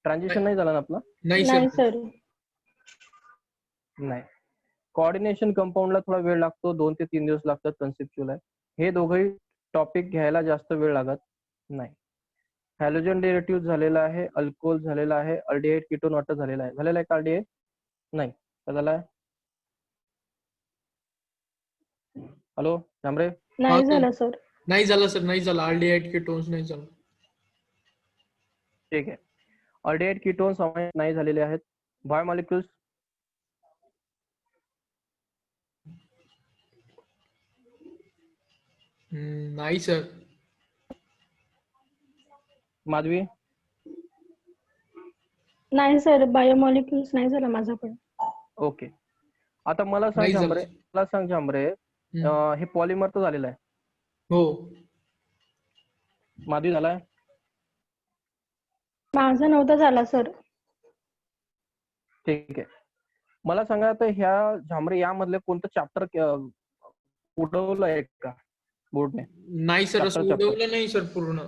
ट्रान्झिशन नाही झाला ना आपला? नाही नाही सर. सर. नाही. कोऑर्डिनेशन कंपाऊंडला थोडा वेळ लागतो, 2 ते 3 दिवस लागतात. कन्सेप्च्युअल आहे. हे दोघंही टॉपिक घ्यायला जास्त वेळ लागत नाही. हॅलोजन डेरिव्हेटिव्ह झालेला आहे, अल्कोहोल झालेला आहे, अल्डिहाइड कीटोन वॉटर झालेला आहे. झालेला आहे का अल्डिहाइड? नाही. काय झालाय? हॅलो झांबरे? नाही सर. झाला सर. नाही झालं सर, नाही झालं. अल्डिहाइड कीटोन्स नाही झालं. ठीक आहे. अल्डिहाइड कीटोन समावेश नाही झालेले आहेत. बायोमॉलिक्युल्स नाही सर. माधवी? नाही सर, बायोमॉलिक्युल्स नाही झाला माझा पण. ओके. आता मला सांग नाही झालं झांबरे, हम्म. हे पॉलिमर तर झालेलं आहे. हो. माधवी झालाय? माझा नव्हता झाला सर. ठीक आहे. मला सांगा आता ह्या झांबरे यामधले कोणतं चॅप्टर उडवलं आहे का बोर्डने? नाही सर, असं Chapter. उडवलं नाही सर पूर्ण.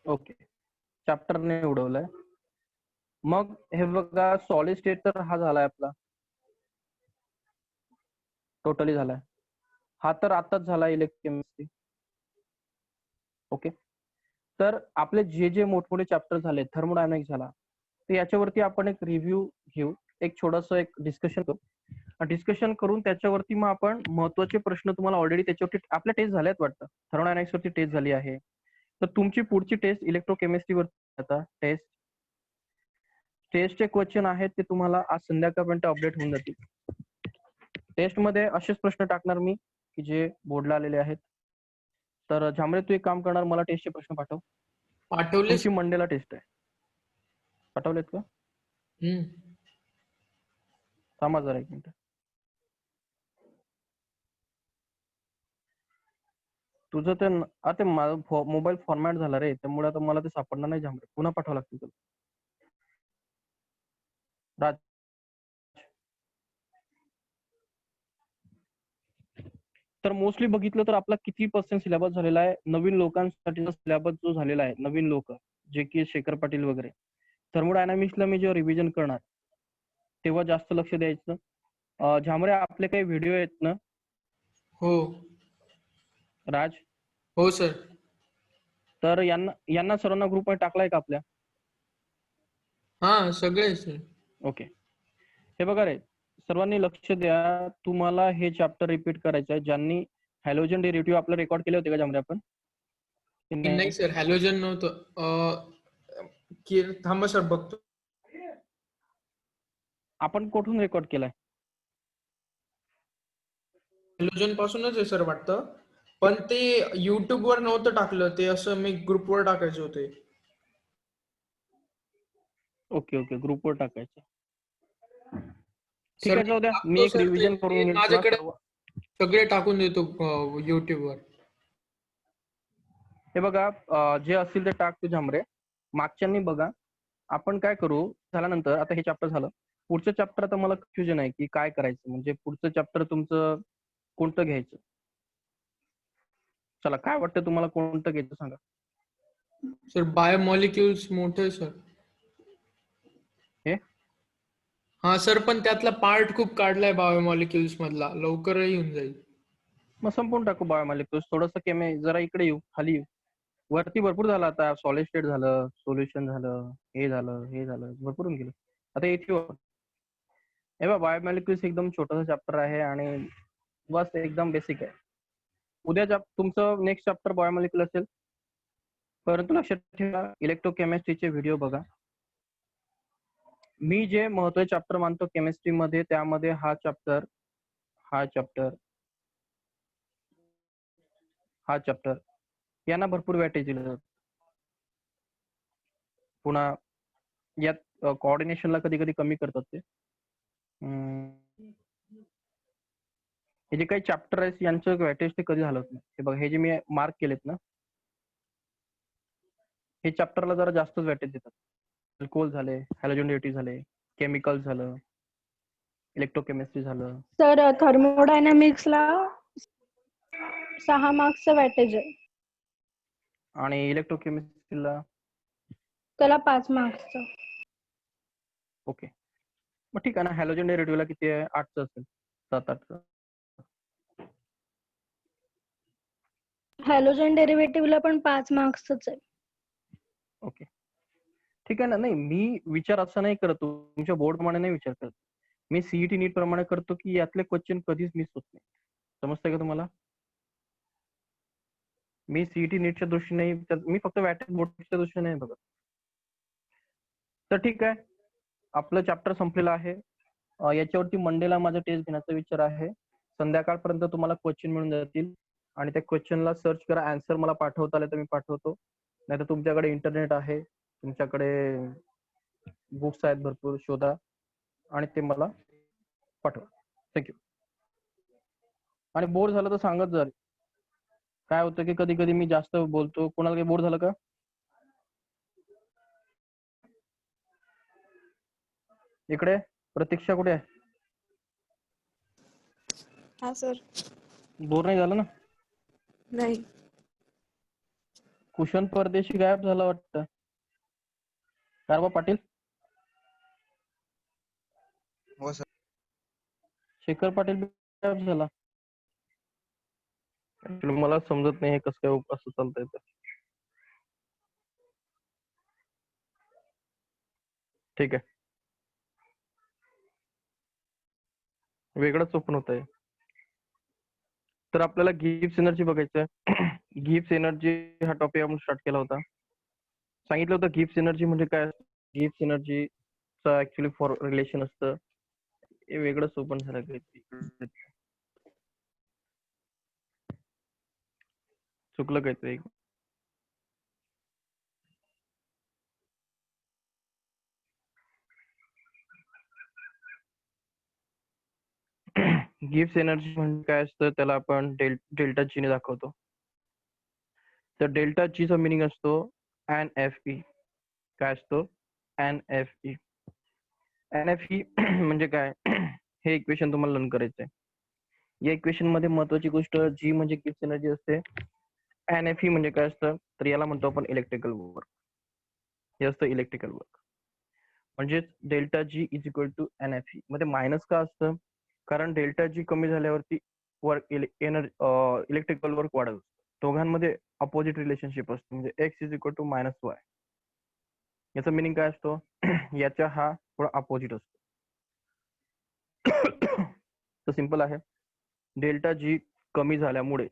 ओके. चॅप्टरने उडवलंय. मग हे बघा सॉलिड स्टेट तर हा झालाय आपला, टोटली झालाय. हा तर आताच झाला इलेक्ट्रोकेमिस्ट्री. ओके. तर आपले जे जे मोठमोठे चॅप्टर झाले, थर्मोडायनामिक्स झाला, तर याच्यावरती आपण एक रिव्ह्यू घेऊ, एक छोटंसं एक डिस्कशन करू. डिस्कशन करून त्याच्यावरती मग आपण महत्वाचे प्रश्न, तुम्हाला ऑलरेडी त्याच्यावरती आपल्या टेस्ट झाल्यात वाटतं, थर्मोडायनामिक्स वरती टेस्ट झाली आहे. तर तुमची पुढची टेस्ट इलेक्ट्रोकेमिस्ट्री वरती आता टेस्टचे क्वेश्चन आहेत ते तुम्हाला आज संध्याकाळपर्यंत अपडेट होऊन जातील. टेस्ट मध्ये असेच प्रश्न टाकणार मी की जे बोर्डला आलेले आहेत. तर झांबरे तू एक काम करणार, मला टेस्टचे प्रश्न पाठव. पाठवले तुमची सर. मंडेला टेस्ट आहे. पाठवलेत का? थांबा जरा 1 मिनिट. तुझं ते आता माझा मोबाईल फॉर्मॅट झाला रे, त्यामुळे आता मला ते सापडणार नाही झांबरे, पुन्हा पाठवावं लागतील तुला. राज, तर मोस्टली बघितलं तर आपला किती % सिलेबस झालेला आहे? नवीन लोकांसाठीचा सिलेबस जो झालेला आहे, नवीन लोक जे की शेखर पाटील वगैरे, थर्मोडायनामिक्सला मी जेव्हा रिव्हिजन करणार तेव्हा जास्त लक्ष द्यायचं. झांबरे आपले काही व्हिडिओ आहेत ना हो. राज? हो सर. तर यांना सर्वांना ग्रुपमध्ये टाकलाय का आपल्या? हा, सगळे सर. ओके. हे बघा रे, सर्वांनी लक्ष द्या. तुम्हाला हे चॅप्टर रिपीट करायचं आहे. ज्यांनी हॅलोजन डेरिव्हेटिव्ह आपलं रेकॉर्ड केले होते का झांबरे आपण? नाही सर, हॅलोजन नव्हतं. थांबा सर, बघतो. आपण कुठून रेकॉर्ड केलाय? हॅलोजन पासूनच आहे सर वाटतं, पण ते YouTube वर नव्हतं टाकलं, ते असं मी ग्रुपवर टाकायचे होते. ओके ओके, ग्रुपवर टाकायचं. ठीक सर आहे, जाऊ द्या. मी एक सर, रिव्हिजन ते करून घेईल तुला माझ्याकडे सर्व. सगळे टाकून देतो YouTube वर. हे बघा, जे असतील ते टाक तू झांबरे. मागच्यांनी बघा. आपण काय करू झाल्यानंतर, आता हे चॅप्टर झालं, पुढचं चॅप्टर आता मला कन्फ्युजन आहे की काय करायचं, म्हणजे पुढचं चॅप्टर तुमचं कोणतं घ्यायचं? चला, काय वाटतं तुम्हाला कोणतं घ्यायचं सांगा. सर बायोमॉलिक्युल्स मोठे आहे सर. हे हा सर, पण त्यातला पार्ट खूप काढलाय बायोमॉलिक्युल्स मधला, लवकरही होऊन जाईल. मग संपून टाकू बायोमॉलिक्युल्स. थोडंसं जरा इकडे येऊ, खाली येऊ. वरती भरपूर झालं आता, सॉलिड स्टेट झालं, सोल्युशन झालं, हे झालं, भरपूर होऊन गेलं. आता येथे हे बघा, बायोमॉलिक्युल्स एकदम छोटासा चॅप्टर आहे आणि बस एकदम बेसिक आहे. उद्या तुमचं नेक्स्ट चॅप्टर बायोमॉलिक्युल असेल, परंतु लक्षात ठेवा इलेक्ट्रोकेमिस्ट्रीचे व्हिडिओ बघा. मी जे महत्त्वाचे चॅप्टर मानतो केमिस्ट्रीमध्ये, त्यामध्ये हा चॅप्टर हा चॅप्टर यांना भरपूर वेटेज दिलं जातं. पुन्हा यात कोऑर्डिनेशनला कधी कधी कमी करतात ते. हे जे काही चॅप्टर आहेत यांचं वेटेज ते कधी झालं नाही. हे बघा, हे जे मी मार्क केलेत ना, हे चॅप्टरला जरा जास्तच वेटेज देतात. अल्कोहोल झाले, हॅलोजन डेरिव्हेटिव्ह झाले, केमिकल झालं, इलेक्ट्रोकेमिस्ट्री झालं. सर थर्मोडायनामिक्सला 6 मार्क्सचं वेटेज आहे, आणि इलेक्ट्रोकेमिस्ट्रीला त्याला 5 मार्क्सचं. ओके, मग ठीक आहे ना. हॅलोजन डेरिव्हेटिव्हला किती आहे? 8चं असेल, 7-8चं. हॅलोजन डेरिव्हेटिव्हला पण 5 मार्क्सच आहे. ओके, ठीक आहे ना. नाही, मी विचार असा नाही करत, तुमच्या बोर्ड प्रमाणे नाही विचार करत. मी सीईटी नीट प्रमाणे करतो की यातले क्वेश्चन कधीच मिस होत नाही. समजतंय का तुम्हाला? मी सीईटी नीटच्या दृष्टीने मी फक्त वॅटेज बोर्डच्या दृष्टीने नाही बघत. तर ठीक आहे, आपलं चॅप्टर संपलेलं आहे. याच्यावरती मंडेला माझा टेस्ट घेण्याचा विचार आहे. संध्याकाळपर्यंत तुम्हाला क्वेश्चन मिळून जातील आणि त्या क्वेश्चनला सर्च करा. आन्सर मला पाठवता आले तर मी पाठवतो, नाहीतर तुमच्याकडे इंटरनेट आहे, तुमच्याकडे बुक्स आहेत भरपूर, शोधा आणि ते मला पाठवा. थँक्यू. आणि बोर झालं तर सांगत जा. काय होतं की कधी कधी मी जास्त बोलतो. कोणाला काही बोर झालं का? इकडे प्रतीक्षा कुठे आहे? हा सर. बोर नाही झालं ना? नाही. कुशन परदेशी गायब झाला वाटतं. कारवा पाटील? हो सर. शेखर पाटील गायब झाला. मला समजत नाही हे कसं काय असं चालतंय तर. ठीक आहे, वेगळंच ओपन होत आहे. तर आपल्याला गिब्स एनर्जी बघायचं आहे. गिब्स एनर्जी हा टॉपिक आपण स्टार्ट केला होता. सांगितलं होतं गिब्स एनर्जी म्हणजे काय. गिब्स एनर्जीचं ऍक्च्युली फॉर रिलेशन असतं. हे वेगळंच ओपन झालं काहीतरी, चुकलं काहीतरी. गिब्स एनर्जी म्हणजे काय असतं, त्याला आपण डेल्टा जी ने दाखवतो. तर डेल्टा जी चा मिनिंग असतो NFE. काय असतो? NFE. NFE म्हणजे काय हे इक्वेशन तुम्हाला लर्न करायचंय. या इक्वेशन मध्ये महत्वाची गोष्ट जी म्हणजे गिब्स एनर्जी असते. NFE म्हणजे काय असतं, तर याला म्हणतो आपण इलेक्ट्रिकल वर्क. हे असतं इलेक्ट्रिकल वर्क. म्हणजेच delta G is equal to NFE. मध्ये मायनस का असतं? कारण डेल्टा जी कमी झाल्यावरती वर्क इलेक्ट्रिकल वर्क वाढत असतं. दोघांमध्ये अपोजिट रिलेशनशिप असते, म्हणजे X is equal to -y. याचा मिनिंग काय असतो? याचा हा थोडा अपोजिट असतो. तर सिंपल आहे, डेल्टा जी कमी झाल्यामुळे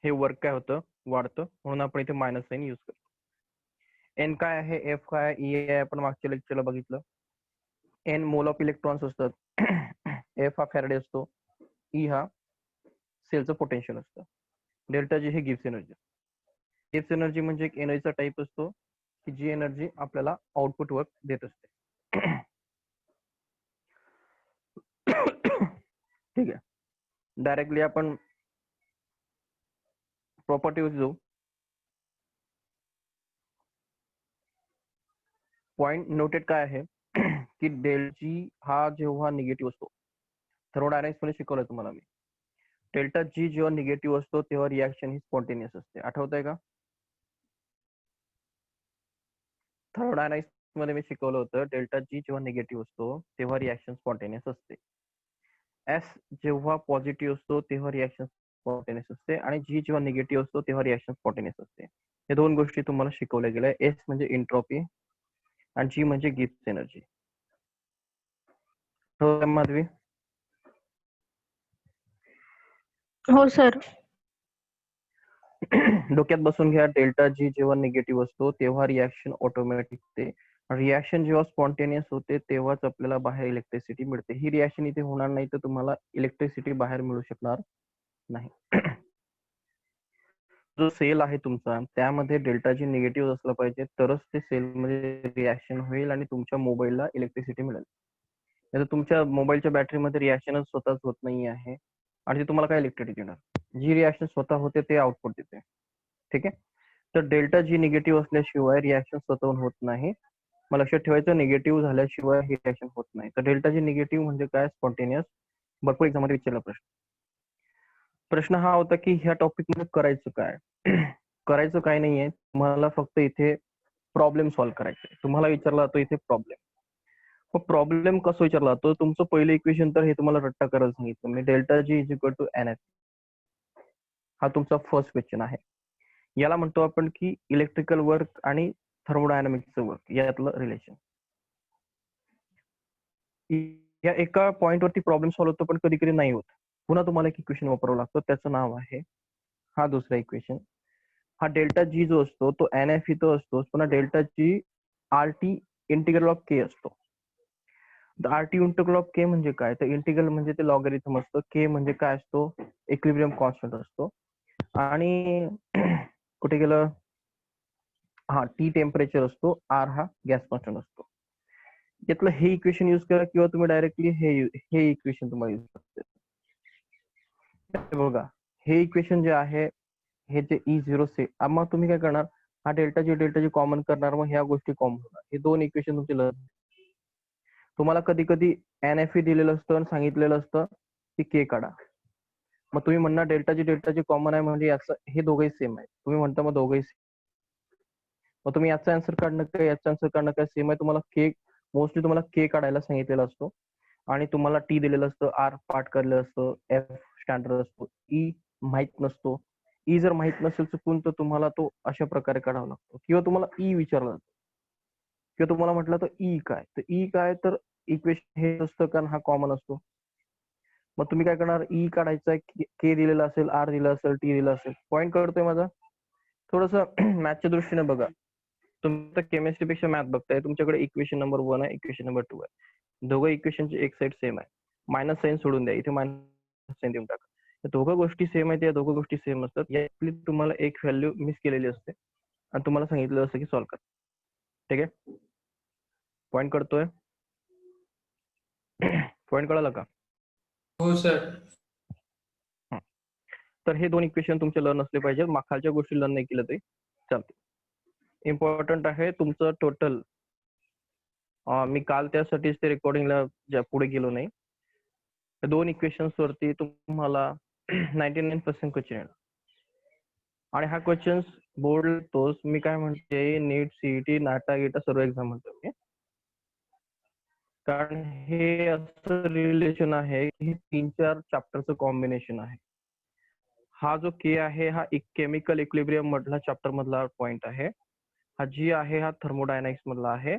हे वर्क काय होतं? वाढतं. म्हणून आपण इथे मायनस साइन यूज करतो. एन काय आहे, एफ काय आहे, ई आहे, आपण मागच्या लेक्चरला बघितलं. एन मोल ऑफ इलेक्ट्रॉन्स असतात, एफ हा फॅरेडे असतो, ई हा सेलचं पोटेन्शियल असतं. डेल्टा जी हे गिब्स एनर्जी. गिब्स एनर्जी म्हणजे एक एनर्जीचा टाईप असतो की जी एनर्जी आपल्याला आउटपुट वर्क देत असते. ठीक आहे, डायरेक्टली आपण प्रॉपर्टीवर जाऊ. पॉइंट नोटेड काय आहे की डेल जी हा जेव्हा निगेटिव्ह असतो, थर्मोडायनामिक्स मध्ये शिकवलंय तुम्हाला मी. डेल्टा जी जेव्हा निगेटिव्ह असतो तेव्हा रिॲक्शन ही स्पॉन्टेनियस असते. आठवतंय का? थर्मोडायनामिक्स मध्ये मी शिकवलं होतं, डेल्टा जी जेव्हा निगेटिव्ह असतो तेव्हा रिॲक्शन स्पॉन्टेनियस असते. एस जेव्हा पॉझिटिव्ह असतो तेव्हा रिॲक्शन स्पॉन्टेनियस असते, आणि जी जेव्हा निगेटिव्ह असतो तेव्हा रिॲक्शन स्पॉन्टेनियस असते. हे दोन गोष्टी तुम्हाला शिकवल्या गेल्या. एस म्हणजे एंट्रोपी आणि जी म्हणजे गिब्स एनर्जी. हो माधवी? हो सर. डोक्यात बसून घ्या, डेल्टा जी जेव्हा निगेटिव्ह असतो तेव्हा रिॲक्शन ऑटोमॅटिक होते, रिॲक्शन जेव्हा स्पॉन्टेनियस होते तेव्हाच आपल्याला बाहेर इलेक्ट्रिसिटी मिळते. ही रिॲक्शन इथे होणार नाही तर तुम्हाला इलेक्ट्रिसिटी बाहेर मिळू शकणार नाही. जो सेल आहे तुमचा त्यामध्ये डेल्टा जी निगेटिव्ह असलं पाहिजे तरच ते सेलमध्ये रिॲक्शन होईल आणि तुमच्या मोबाईलला इलेक्ट्रिसिटी मिळेल. नाही तर तुमच्या मोबाईलच्या बॅटरीमध्ये रिॲक्शनच स्वतःच होत नाही आहे आणि ते तुम्हाला काय इलेक्ट्रिसिटी देणार. जी रिॲक्शन स्वतः होते ते आउटपुट देते. ठीक आहे. तर डेल्टा जी निगेटिव्ह असल्याशिवाय रिॲक्शन स्वतःहून होत नाही. मग लक्षात ठेवायचं निगेटिव्ह झाल्याशिवाय हे रिॲक्शन होत नाही. तर डेल्टा जी निगेटिव्ह म्हणजे काय स्पॉन्टेनियस. भरपूर एक्झाममध्ये विचारला प्रश्न. प्रश्न हा होता की ह्या टॉपिक मध्ये करायचं काय. करायचं काय नाहीये, तुम्हाला फक्त इथे प्रॉब्लेम सॉल्व्ह करायचा आहे. तुम्हाला विचारला जातो इथे प्रॉब्लेम. मग प्रॉब्लेम कसं विचारला जातो, तुमचं पहिलं इक्वेशन तर हे तुम्हाला रट्टा करायला सांगितलं मी, delta G is equal to n F. हा तुमचा फर्स्ट क्वेश्चन आहे. याला म्हणतो आपण की इलेक्ट्रिकल वर्क आणि थर्मोडायनामिक्सचं वर्क यातलं रिलेशन. या एका पॉइंट वरती प्रॉब्लेम सॉल्व्ह होतो पण कधी कधी नाही होत. पुन्हा तुम्हाला एक इक्वेशन वापरावं लागतं, त्याचं नाव आहे हा दुसरा इक्वेशन. हा डेल्टा जी जो असतो तो एन एफ इथं असतो, पुन्हा delta G R T integral of K असतो. R T integral of K म्हणजे काय, तर इंटिग्रल म्हणजे ते लॉगरिथम असतं, के म्हणजे काय असतो इक्विलिब्रियम कॉन्स्टंट असतो. आणि कुठे गेलं, हा टी टेम्परेचर असतो, आर हा गॅस कॉन्स्टंट असतो. यातलं हे इक्वेशन युज करा किंवा तुम्ही डायरेक्टली हे इक्वेशन तुम्हाला युज करते. बघा हे इक्वेशन जे आहे हे जे E0 से, मग तुम्ही काय करणार, हा डेल्टा जी कॉमन करणार, मग ह्या गोष्टी कॉमन होणार. हे दोन इक्वेशन तुमचे लर्न. तुम्हाला कधी कधी एन एफ दिलेलं असतं आणि सांगितलेलं असतं की के काढा. मग तुम्ही म्हणणार डेल्टा जी कॉमन आहे म्हणजे याचं हे दोघंही सेम आहे. तुम्ही म्हणता मग दोघंही सेम. मग तुम्ही याचा आन्सर काढणं काय याचा आन्सर काढणं काय सेम आहे. तुम्हाला के मोस्टली तुम्हाला के काढायला सांगितलेला असतो आणि तुम्हाला टी दिलेलं असतं, आर पाठ करलेलं असतं, एफ स्टँडर्ड असतो, ई माहित नसतो. ई जर माहित नसेल चुकून तर तुम्हाला तो अशा प्रकारे काढावा लागतो, किंवा तुम्हाला ई विचारला जातो, किंवा तुम्हाला म्हटलं तर ई काय, तर ई काय तर इक्वेशन हे असतं कारण हा कॉमन असतो. मग तुम्ही काय करणार, ई काढायचा, के दिलेला असेल, आर दिलं असेल, टी दिलं असेल. पॉईंट कळतोय माझा. थोडस मॅथच्या दृष्टीने बघा. तुम्ही तर केमिस्ट्री पेक्षा मॅथ बघताय. तुमच्याकडे इक्वेशन नंबर 1 आहे, इक्वेशन नंबर 2 आहे. दोघं इक्वेशनची एक साईड सेम आहे. मायनस साईन सोडून द्या, इथे मायनस साईन देऊन टाका. दोघं गोष्टी सेम आहेत, या दोघं गोष्टी सेम असतात. यातली तुम्हाला एक व्हॅल्यू मिस केलेली असते आणि तुम्हाला सांगितलं असतं की सॉल्व्ह करा. ठीक आहे. पॉईंट कळतोय. पॉईंट कळाला का. हो सर. तर हे दोन इक्वेशन तुमचे लर्न असले पाहिजे. खालच्या गोष्टी लर्न नाही केलं तरी चालते. इम्पॉर्टंट आहे तुमचं टोटल. मी काल त्यासाठीच ते रेकॉर्डिंगला पुढे गेलो नाही. दोन इक्वेशन्स वरती तुम्हाला 99% क्वेश्चन येणार आणि हा क्वेश्चन बोर्ड तोच. मी काय म्हणते, नीट, सीईटी, नाटा गिटा सर्व एक्झाम म्हणतो मी, कारण हे असं रिलेशन आहे की 3-4 चॅप्टरचं कॉम्बिनेशन आहे. हा जो के आहे हा एक केमिकल इक्विलिब्रियम मधला चॅप्टर मधला पॉइंट आहे. हा जी आहे हा थर्मोडायनामिक्स मधला आहे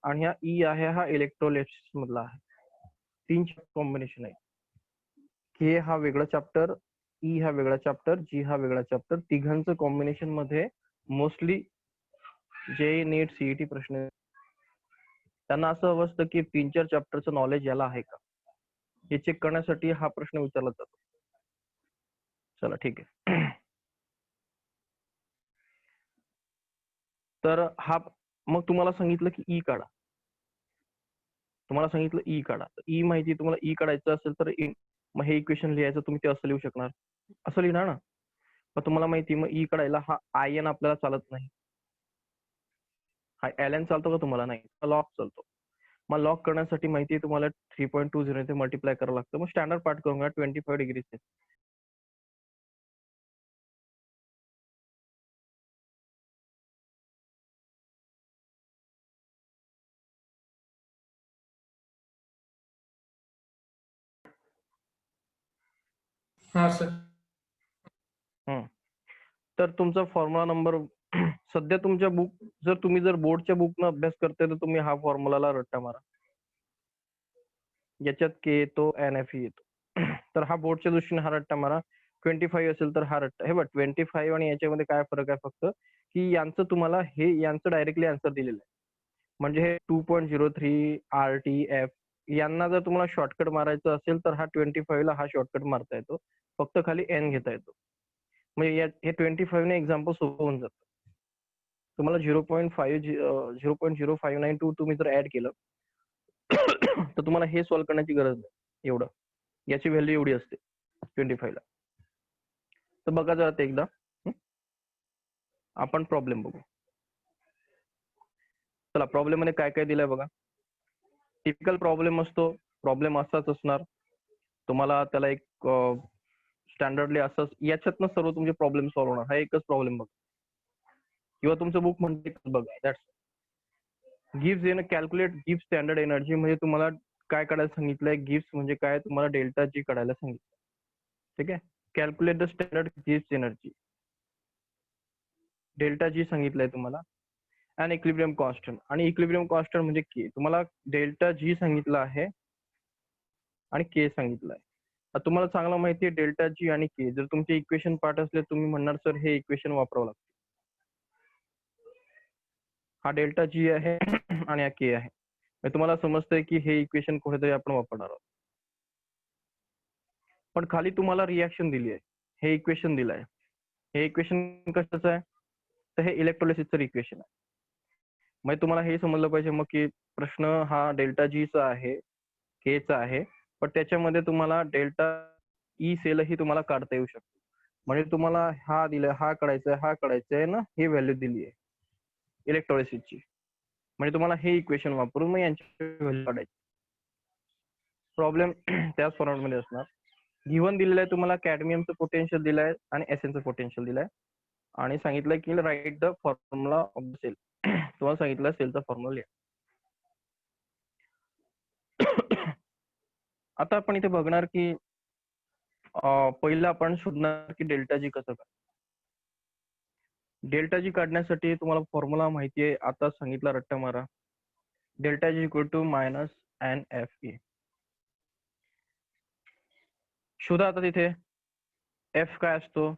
आणि हा ई आहे हा इलेक्ट्रोलिसिस मधला आहे. 3 कॉम्बिनेशन आहे. के हा वेगळा चॅप्टर, ई हा वेगळा चॅप्टर, जी हा वेगळा चॅप्टर. तिघांचं कॉम्बिनेशन मध्ये मोस्टली जे नीट सीईटी प्रश्न त्यांना असं हवं असतं की 3-4 चॅप्टरचं नॉलेज याला आहे का, हे चेक करण्यासाठी हा प्रश्न विचारला जातो. चला ठीक आहे. तर हा मग तुम्हाला सांगितलं की ई काढा. तुम्हाला सांगितलं ई काढा. ई माहिती तुम्हाला ई काढायचं असेल तर मग हे इक्वेशन लिहायचं तुम्ही ते असं लिहू शकणार, असं लिहिणार ना. मग तुम्हाला माहिती मग ई काढायला हा आय एन आपल्याला चालत नाही. हा एल एन चालतो का तुम्हाला, नाही, लॉक चालतो. मग लॉक करण्यासाठी माहिती तुम्हाला 3.20 ते मल्टिप्लाय करावं लागतं. मग स्टँडर्ड पार्ट करून घ्या 25 डिग्री. हा सर. तर तुमचा फॉर्म्युला नंबर सध्या तुमच्या बुक, जर तुम्ही बोर्डच्या बुकनं अभ्यास करताय तर तुम्ही हा फॉर्म्युलाला रट्टा मारा. याच्यात के येतो, एन एफ येतो. तर हा बोर्डच्या दृष्टीने हा रट्टा मारा. 25 असेल तर हा रट्टा. हे बघ 25 आणि याच्यामध्ये काय फरक आहे फक्त की यांचं तुम्हाला हे यांचं डायरेक्टली आन्सर दिलेलं आहे. म्हणजे हे 2.03 RTF यांना जर तुम्हाला शॉर्टकट मारायचं असेल तर हा 25 ला हा शॉर्टकट मारता येतो. फक्त खाली n घेता येतो. म्हणजे हे 25 ने एक्झाम्पल सोपं होऊन जातं. तुम्हाला 0.0592 तुम्ही जर ऍड केलं तर तुम्हाला हे सॉल्व्ह करण्याची गरज नाही. एवढं याची व्हॅल्यू एवढी असते 25 ला. तर बघा जरा ते एकदा. आपण प्रॉब्लेम बघू. चला प्रॉब्लेम मध्ये काय काय दिलंय बघा. टिपिकल प्रॉब्लेम असतो. प्रॉब्लेम असाच असणार. तुम्हाला त्याला एक स्टँडर्डली असंच याच्यातनं सर्व तुमचे प्रॉब्लेम सॉल्व्ह होणार. हा एकच प्रॉब्लेम बघा किंवा तुमचं बुक म्हणते बघा. That's gives in calculate give standard energy. म्हणजे तुम्हाला काय काढायला सांगितलंय. गिव्स म्हणजे काय, तुम्हाला डेल्टा जी काढायला सांगितलं. ठीक आहे. कॅल्क्युलेट द स्टँडर्ड गिव्स एनर्जी. डेल्टा जी सांगितलंय तुम्हाला. आणि इक्विलिब्रियम कॉन्स्टंट. आणि इक्विलिब्रियम कॉन्स्टंट म्हणजे के. तुम्हाला डेल्टा जी सांगितलं आहे आणि के सांगितलं आहे. तुम्हाला चांगलं माहिती आहे डेल्टा जी आणि के जर तुमचे इक्वेशन पार्ट असले तुम्ही म्हणणार सर हे इक्वेशन वापरावं लागतं. हा डेल्टा जी आहे आणि हा के आहे. तुम्हाला समजतंय की हे इक्वेशन कुठेतरी आपण वापरणार आहोत. पण खाली तुम्हाला रिॲक्शन दिली आहे. हे इक्वेशन दिलं आहे. हे इक्वेशन कशाचं आहे तर हे इलेक्ट्रोलिसिसचं इक्वेशन आहे. मग तुम्हाला हे समजलं पाहिजे मग की प्रश्न हा डेल्टा जी चा आहे, के चा आहे, पण त्याच्यामध्ये तुम्हाला डेल्टा ई सेलही तुम्हाला काढता येऊ शकतो. म्हणजे तुम्हाला हा दिलाय, हा काढायचा आहे ना, ही व्हॅल्यू दिली आहे इलेक्ट्रोलिसिसची. म्हणजे तुम्हाला हे इक्वेशन वापरून मग यांची व्हॅल्यू काढायची. प्रॉब्लेम त्याच फॉर्मॅटमध्ये असणार. गिव्हन दिलेलं आहे तुम्हाला कॅडमियमचं पोटेन्शियल दिलंय आणि एसएनचं पोटेन्शियल दिलंय आणि सांगितलंय की write the formula of the cell. तुम्हाला सांगितलं सेलचा फॉर्म्युला लिहा. आता आपण इथे बघणार की पहिलं आपण शोधणार की डेल्टा जी कसं काय. डेल्टा जी काढण्यासाठी तुम्हाला फॉर्म्युला माहिती आहे. आता सांगितला रट्टा मारा. Delta G equal to minus N F E. शोधा आता तिथे एफ काय असतो.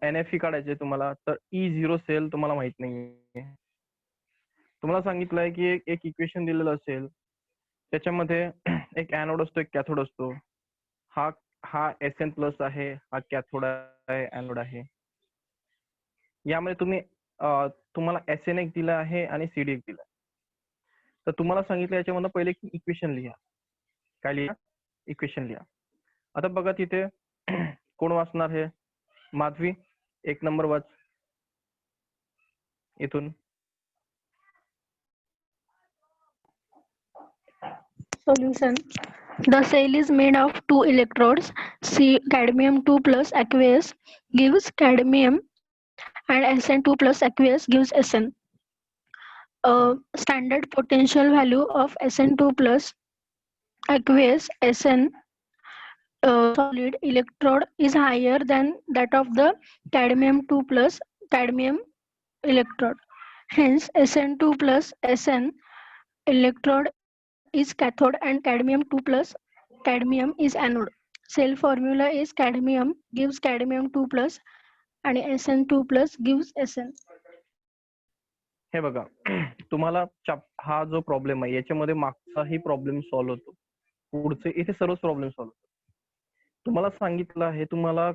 एन एफ ई काढायचे तुम्हाला तर E0 सेल तुम्हाला माहित नाहीये. तुम्हाला सांगितलंय की एक इक्वेशन दिलेलं असेल त्याच्यामध्ये एक एनोड असतो एक कॅथोड असतो. हा एसएन प्लस आहे, हा कॅथोड आहे, एनोड आहे. यामध्ये तुम्हाला एसएन एक दिला आहे आणि सीडी एक दिला. तर तुम्हाला सांगितलं याच्यामध्ये पहिले की इक्वेशन लिहा. काय लिहा? इक्वेशन लिहा. आता बघा तिथे कोण वाचणार हे? माधवी 1 नंबर वाच इथून. Solution. The cell is made of 2 electrodes. Cadmium 2 plus aqueous gives cadmium and Sn2 plus aqueous gives Sn. Standard potential value of Sn2 plus aqueous Sn solid electrode is higher than that of the cadmium 2 plus cadmium electrode. Hence, Sn2 plus Sn electrode is cathode and cadmium 2 plus cadmium is anode. Cell formula is cadmium gives cadmium 2 plus and Sn2 plus gives Sn. हे बघा तुम्हाला हा जो प्रॉब्लेम आहे याच्यामध्ये मागचाही प्रॉब्लेम सॉल्व्ह होतो. पुढचे इथे सर्वच प्रॉब्लेम सॉल्व्ह होतो. तुम्हाला सांगितलं आहे तुम्हाला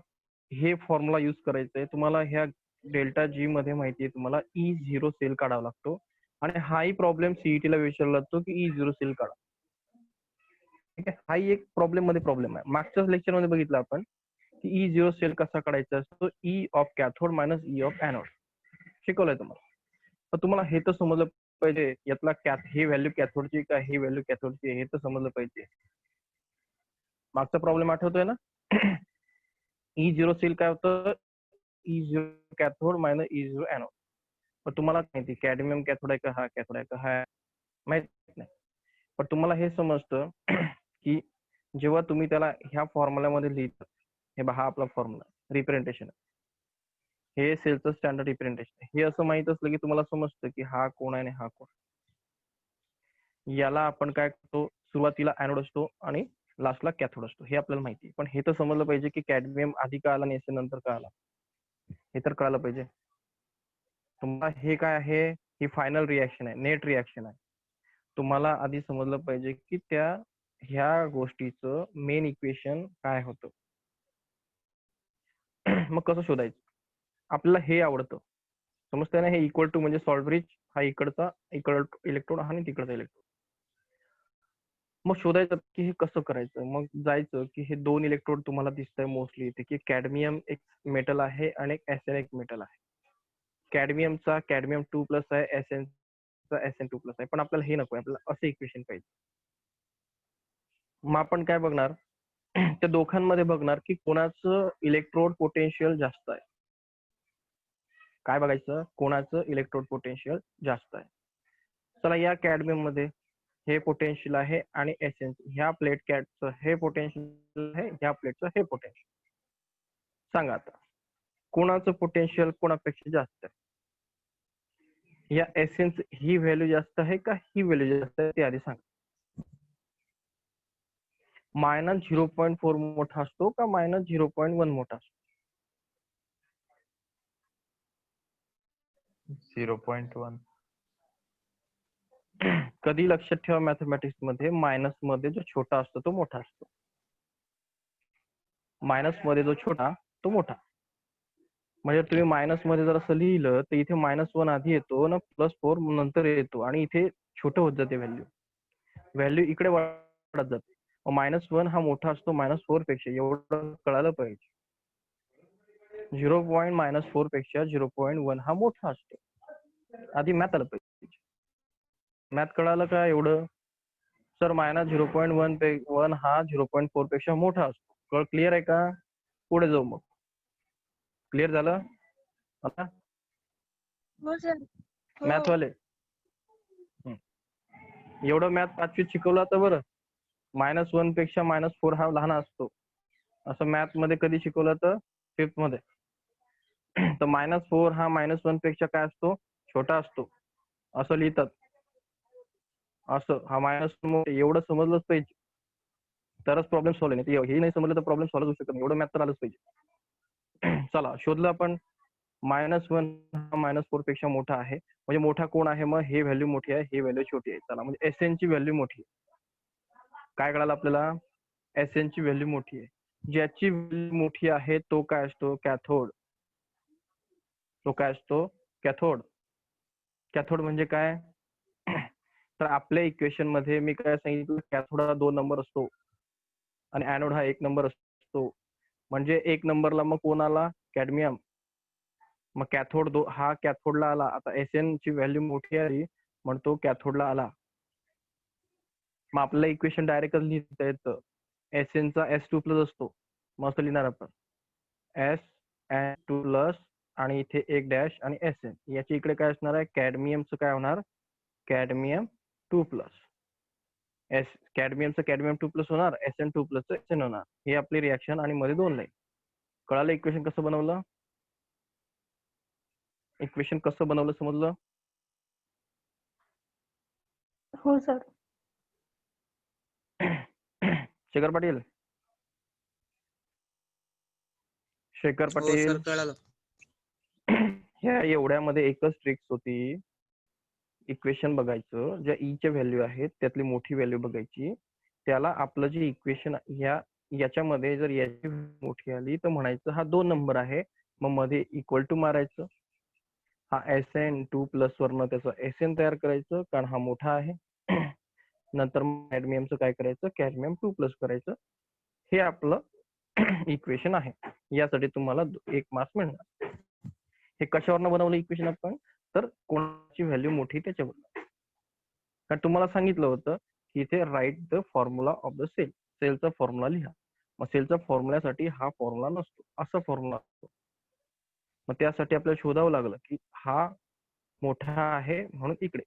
हे फॉर्म्युला यूज करायचं आहे. तुम्हाला ह्या डेल्टा जी मध्ये माहिती आहे तुम्हाला E0 सेल काढावा लागतो आणि हाही प्रॉब्लेम सीईटी ला विचारला जातो की E0 सेल काढा. ठीक आहे. हाही एक प्रॉब्लेम मध्ये प्रॉब्लेम आहे. मागच्याच लेक्चर मध्ये बघितलं आपण की E0 सेल कसा काढायचा असतो. E of cathode minus E of anode शिकवलंय तुम्हाला. तर तुम्हाला हे तर समजलं पाहिजे यातला ही व्हॅल्यू कॅथोडची का ही व्हॅल्यू कॅथोडची हे तर समजलं पाहिजे. मागचा प्रॉब्लेम आठवतोय ना. E0 सेल काय होतं. E0 cathode minus E0 anode. पण तुम्हाला माहिती कॅडमियम कॅथोड आहे का हा कॅथोड आहे का हा माहित नाही. पण तुम्हाला हे समजतं की जेव्हा तुम्ही त्याला ह्या फॉर्म्युल्यामध्ये लिहिता हे हा आपला फॉर्म्युला रिप्रेझेंटेशन आहे. हे सेलचं स्टँडर्ड रिप्रेझेंटेशन आहे. हे असं माहित असलं की तुम्हाला समजतं की हा कोण आहे आणि हा कोण. याला आपण काय करतो सुरुवातीला एनोड असतो आणि लास्टला कॅथोड असतो हे आपल्याला माहिती आहे. पण हे तर समजलं पाहिजे की कॅडमियम आधी का आला आणि एसएन नंतर का आला हे तर कळायला पाहिजे. तुम्हाला हे काय आहे ही फायनल रिॲक्शन आहे, नेट रिॲक्शन आहे. तुम्हाला आधी समजलं पाहिजे की ह्या गोष्टीचं मेन इक्वेशन काय होतं. मग कसं शोधायचं? आपल्याला हे आवडतं, समजतंय ना? हे इक्वल टू म्हणजे सॉल्ट ब्रिज, हा इकडचा इलेक्ट्रोड आणि तिकडचा इलेक्ट्रोड. मग शोधायचं की हे कसं करायचं. मग जायचं की हे 2 इलेक्ट्रोड तुम्हाला दिसतंय मोस्टली इथे की कॅडमियम एक मेटल आहे आणि एसएन एक मेटल आहे. कॅडमियमचा कॅडमियम 2+ आहे, एसएनचा SN2+ आहे. पण आपल्याला हे नको आहे, आपल्याला असं इक्वेशन पाहिजे. मग आपण काय बघणार? त्या दोघांमध्ये बघणार की कोणाचं इलेक्ट्रोड पोटेन्शियल जास्त आहे. काय बघायचं? कोणाचं इलेक्ट्रोड पोटेन्शियल जास्त आहे. चला, या कॅडमियम मध्ये हे पोटेन्शियल आहे आणि एसएन ह्या प्लेट कॅटचं हे पोटेन्शियल आहे, ह्या प्लेटचं हे पोटेन्शियल. सांगा आता कोणाचं पोटेन्शियल कोणापेक्षा जास्त आहे? या एसएन ही व्हॅल्यू जास्त आहे का ही व्हॅल्यू जास्त आहे ते आधी सांगा. -0.4 मोठा असतो का -0.1 मोठा असतो? 0.1. कधी लक्षात ठेवा, मॅथमॅटिक्स मध्ये मायनस मध्ये जो छोटा असतो तो मोठा असतो. मायनस मध्ये जो छोटा तो मोठा. म्हणजे तुम्ही मायनस मध्ये जर असं लिहिलं तर इथे -1 आधी येतो ना, +4 नंतर येतो आणि इथे छोटं होत जाते व्हॅल्यू इकडे वाढत जाते. -1 हा मोठा असतो -4 पेक्षा, एवढं कळालं पाहिजे. 0.4 पेक्षा 0.1 हा मोठा असतो. आधी मॅथ आलं पाहिजे. मॅथ कळालं का एवढं? सर -0.1 हा 0.4 पेक्षा मोठा असतो. क्लिअर आहे का? पुढे जाऊ मग. क्लिअर झालं आता? हो सर. मॅथ वाले एवढं मॅथ 5वीत शिकवलं तर बरं. -1 पेक्षा -4 हा लहान असतो असं मॅथ मध्ये कधी शिकवलं तर 5th मध्ये. तर -4 हा -1 पेक्षा काय असतो? छोटा असतो असं लिहितात. असं हा -1 एवढं समजलंच पाहिजे तरच प्रॉब्लेम सॉल्व्ह आहे. हे नाही समजलं तर प्रॉब्लेम सॉल्व्ह होऊ शकत नाही. एवढं मॅथ तर आलंच पाहिजे. चला, शोधलं आपण. -1 हा -4 पेक्षा मोठा आहे. म्हणजे मोठा कोण आहे? मग हे व्हॅल्यू मोठी आहे, हे व्हॅल्यू छोटी आहे. चला, म्हणजे एसएन ची व्हॅल्यू मोठी आहे. काय कळालं आपल्याला? एसएन ची व्हॅल्यू मोठी आहे. ज्याची व्हॅल्यू मोठी आहे तो काय असतो? कॅथोड. तो काय असतो? कॅथोड. कॅथोड म्हणजे काय? तर आपल्या इक्वेशन मध्ये मी काय सांगितलं? कॅथोड हा 2 नंबर असतो आणि एनोड हा 1 नंबर असतो. म्हणजे 1 नंबरला मग कोण आला? कॅडमियम. मग कॅथोड हा कॅथोडला आला. आता एसएन ची व्हॅल्यू मोठी आली म्हणून तो कॅथोडला आला. मग आपल्याला इक्वेशन डायरेक्टच लिहिता येतं. एसएन चा S2+ असतो. मग असं लिहिणार आपण SN2+ आणि इथे 1 डॅश आणि एसएन. याची इकडे काय असणार आहे? कॅडमियमचं काय होणार? कॅडमियम 2+. कॅडमियमचं कॅडमियम 2+ होणार, SN2+ चं SN होणार. ही आपली रिॲक्शन आणि मध्ये 2 लाईन. कळालं इक्वेशन कसं बनवलं? इक्वेशन कसं बनवलं समजलं? हो सर. शेखर पाटील. शेखर हो पाटील. सर, कळालं. ह्या एवढ्यामध्ये एकच ट्रिक्स होती. इक्वेशन बघायचं, ज्या ई च्या व्हॅल्यू आहेत त्यातली मोठी व्हॅल्यू बघायची. त्याला आपलं जे इक्वेशन याच्यामध्ये जर याची मोठी आली तर म्हणायचं हा 2 नंबर आहे. मग मध्ये इक्वल टू मारायचं. हा SN2+ वरनं त्याचं SN तयार करायचं कारण हा मोठा आहे. नंतर कॅडमियमचं काय करायचं? कॅडमियम 2+ करायचं. हे आपलं इक्वेशन आहे. यासाठी तुम्हाला 1 मार्क्स मिळणार. हे कशावरनं बनवलं इक्वेशन आपण? तर कोणाची व्हॅल्यू मोठी त्याच्यावर. कारण तुम्हाला सांगितलं होतं की इथे write the formula of the cell. सेलचा फॉर्म्युला लिहा. मग सेलच्या फॉर्म्युल्यासाठी हा फॉर्म्युला नसतो, असा फॉर्म्युला असतो. मग त्यासाठी आपल्याला शोधावं लागलं की हा मोठा आहे म्हणून इकडे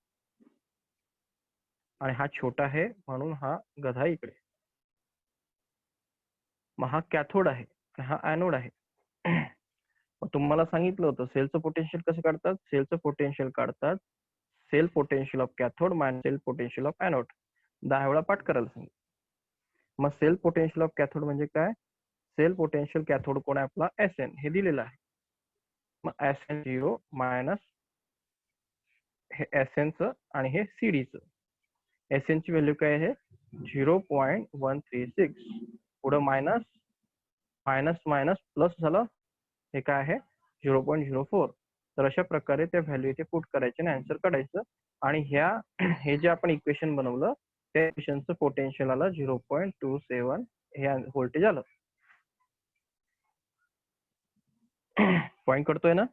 आणि हा छोटा आहे म्हणून हा गधा इकडे. मग हा कॅथोड आहे, हा एनोड आहे. मग तुम्हाला सांगितलं होतं सेलचं पोटेन्शियल कसं काढतात? सेलचं पोटेन्शियल काढतात cell potential of cathode minus cell potential of anode. 10 वेळा पाठ करायला सांगितलं. मग सेल पोटेन्शियल ऑफ कॅथोड म्हणजे काय? सेल पोटेन्शियल कॅथोड कोण आहे आपला? SN. हे दिलेलं आहे. मग SN0 मायनस हे SN आणि हे CDचं. SN ची व्हॅल्यू काय आहे 0.136. पुढं मायनस मायनस मायनस प्लस झालं, हे काय आहे 0.04. तर अशा प्रकारे त्या व्हॅल्यू इथे पुट करायचे आणि आन्सर काढायचं. आणि हे जे आपण इक्वेशन बनवलं त्या इक्वेशनचं पोटेन्शियल आलं 0.27 हे व्होल्टेज आलं. पॉईंट कळतोय ना?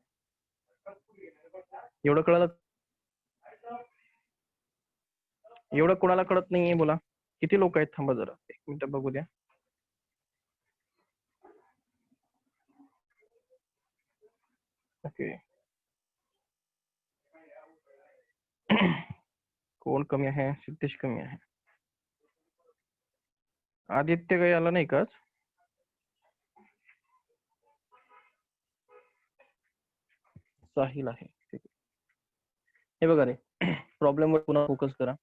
एवढं कळलं? एवढं कोणाला कळत नाहीये बोला. किती लोक आहेत? थांबा जरा 1 मिनिट बघू द्या. ओके. कोण कमी आहे? सिद्धेश कमी आहे. आदित्य काही आला नाही का आज? साहिल आहे. ठीक आहे. हे बघा रे, प्रॉब्लेम वर पुन्हा फोकस करा.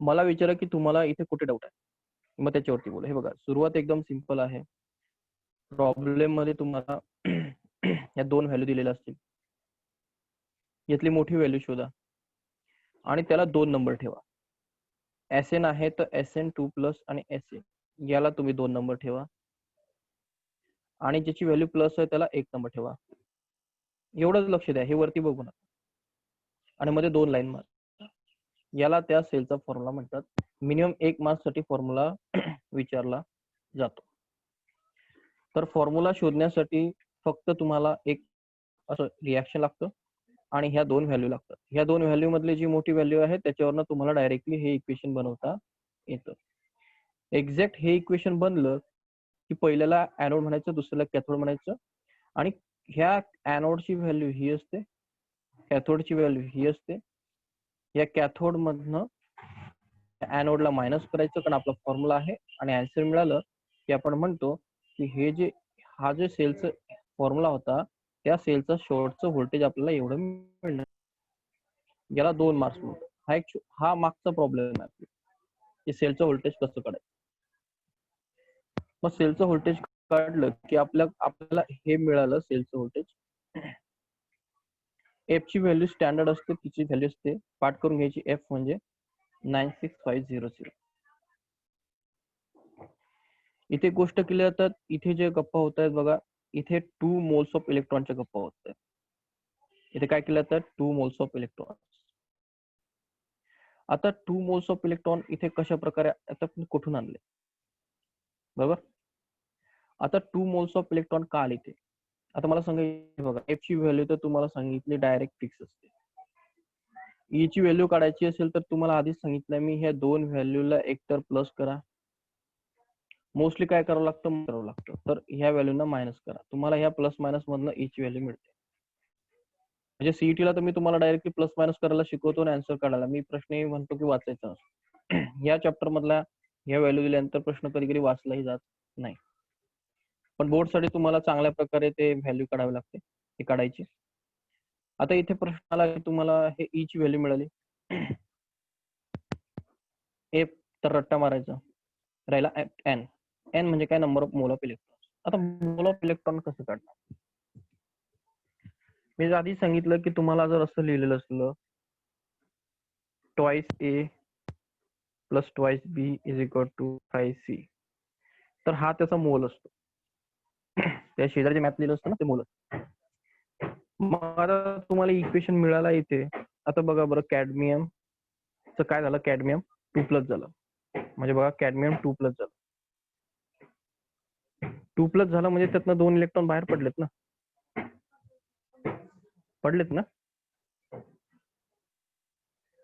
मला विचारा की तुम्हाला इथे कुठे डाऊट आहे, मग त्याच्यावरती बोला. हे बघा, सुरुवात एकदम सिंपल आहे. प्रॉब्लेम मध्ये तुम्हाला या 2 व्हॅल्यू दिलेल्या असतील. यातली मोठी व्हॅल्यू शोधा आणि त्याला 2 नंबर ठेवा. SN आहे तर SN2 प्लस आणि SA याला तुम्ही 2 नंबर ठेवा आणि ज्याची व्हॅल्यू प्लस आहे त्याला 1 नंबर ठेवा. एवढंच लक्ष द्या, हे वरती बघू नका. आणि मध्ये 2 लाईन मार्क. याला त्या सेलचा फॉर्म्युला म्हणतात. मिनिमम 1 मार्क्स साठी फॉर्म्युला विचारला जातो. तर फॉर्म्युला शोधण्यासाठी फक्त तुम्हाला एक असं रिॲक्शन लागतं आणि ह्या 2 व्हॅल्यू लागतात. ह्या 2 व्हॅल्यू मधली जी मोठी व्हॅल्यू आहे त्याच्यावरनं तुम्हाला डायरेक्टली हे इक्वेशन बनवता येतं. एक्झॅक्ट हे इक्वेशन बनलं की पहिल्याला ऍनोड म्हणायचं, दुसऱ्याला कॅथोड म्हणायचं. आणि ह्या ऍनोडची व्हॅल्यू ही असते, कॅथोडची व्हॅल्यू ही असते. या कॅथोड मधनं ऍनोडला मायनस करायचं कारण आपला फॉर्म्युला आहे. आणि आन्सर मिळालं की आपण म्हणतो की हा जे सेलचा फॉर्म्युला होता त्या सेलचा शेवटचं व्होल्टेज आपल्याला एवढं मिळणार. याला 2 मार्क्स मिळतात. हा मागचा प्रॉब्लेम आहे की सेलचं व्होल्टेज कसं काढायचं. मग सेलचं व्होल्टेज काढलं की आपल्याला हे मिळालं सेलचं व्होल्टेज. एफ ची व्हॅल्यू स्टँडर्ड असते, तिची व्हॅल्यू असते पाठ करून घ्यायची. एफ म्हणजे 96500. इथे गोष्ट क्लिअर तर इथे जे गप्पा होत आहेत बघा, इथे 2 मोल्स ऑफ इलेक्ट्रॉनच्या गप्पा होत आहेत. इथे काय केलं तर 2 मोल्स ऑफ इलेक्ट्रॉन. आता 2 मोल्स ऑफ इलेक्ट्रॉन इथे कशा प्रकारे आता कुठून आणले बरोबर. आता 2 मोल्स ऑफ इलेक्ट्रॉन का आले ते आता मला सांगा. बघा, एफ ची व्हॅल्यू तर तुम्हाला सांगितली डायरेक्ट फिक्स असते. ई ची व्हॅल्यू काढायची असेल तर तुम्हाला आधीच सांगितलं मी, ह्या 2 व्हॅल्यूला एकतर प्लस करा, मोस्टली काय करावं लागतं तर ह्या व्हॅल्यूना मायनस करा. तुम्हाला ह्या प्लस मायनस मधनं ई ची व्हॅल्यू मिळते. म्हणजे सीईटीला तर मी तुम्हाला डायरेक्टली प्लस मायनस करायला शिकवतो आणि आन्सर काढायला. मी प्रश्न म्हणतो की वाचायचा या चॅप्टर मधला ह्या व्हॅल्यू दिल्यानंतर प्रश्न कधी कधी वाचलाही जात नाही. पण बोर्ड साठी तुम्हाला चांगल्या प्रकारे ते व्हॅल्यू काढावी लागते, ती काढायची. आता इथे प्रश्न आला की तुम्हाला हे ई ची व्हॅल्यू मिळाली. एफ तर रट्टा मारायचा राहिला. एन, एन म्हणजे काय, number of mole of electron. आता मोल ऑफ इलेक्ट्रॉन कसं काढणार. मी आधी सांगितलं की तुम्हाला जर असं लिहिलेलं असलं twice a plus twice b is equal to 5C तर हा त्याचा मोल असतो. त्या शेजारच्या मॅथ लिहिलं असतं ना ते मोल. मग आता तुम्हाला इक्वेशन मिळाला इथे. आता बघा बरं, कॅडमियमचं काय झालं, कॅडमियम 2+ झालं. म्हणजे बघा कॅडमियम 2+ झालं. 2+ झालं म्हणजे त्यातनं 2 इलेक्ट्रॉन बाहेर पडलेत ना,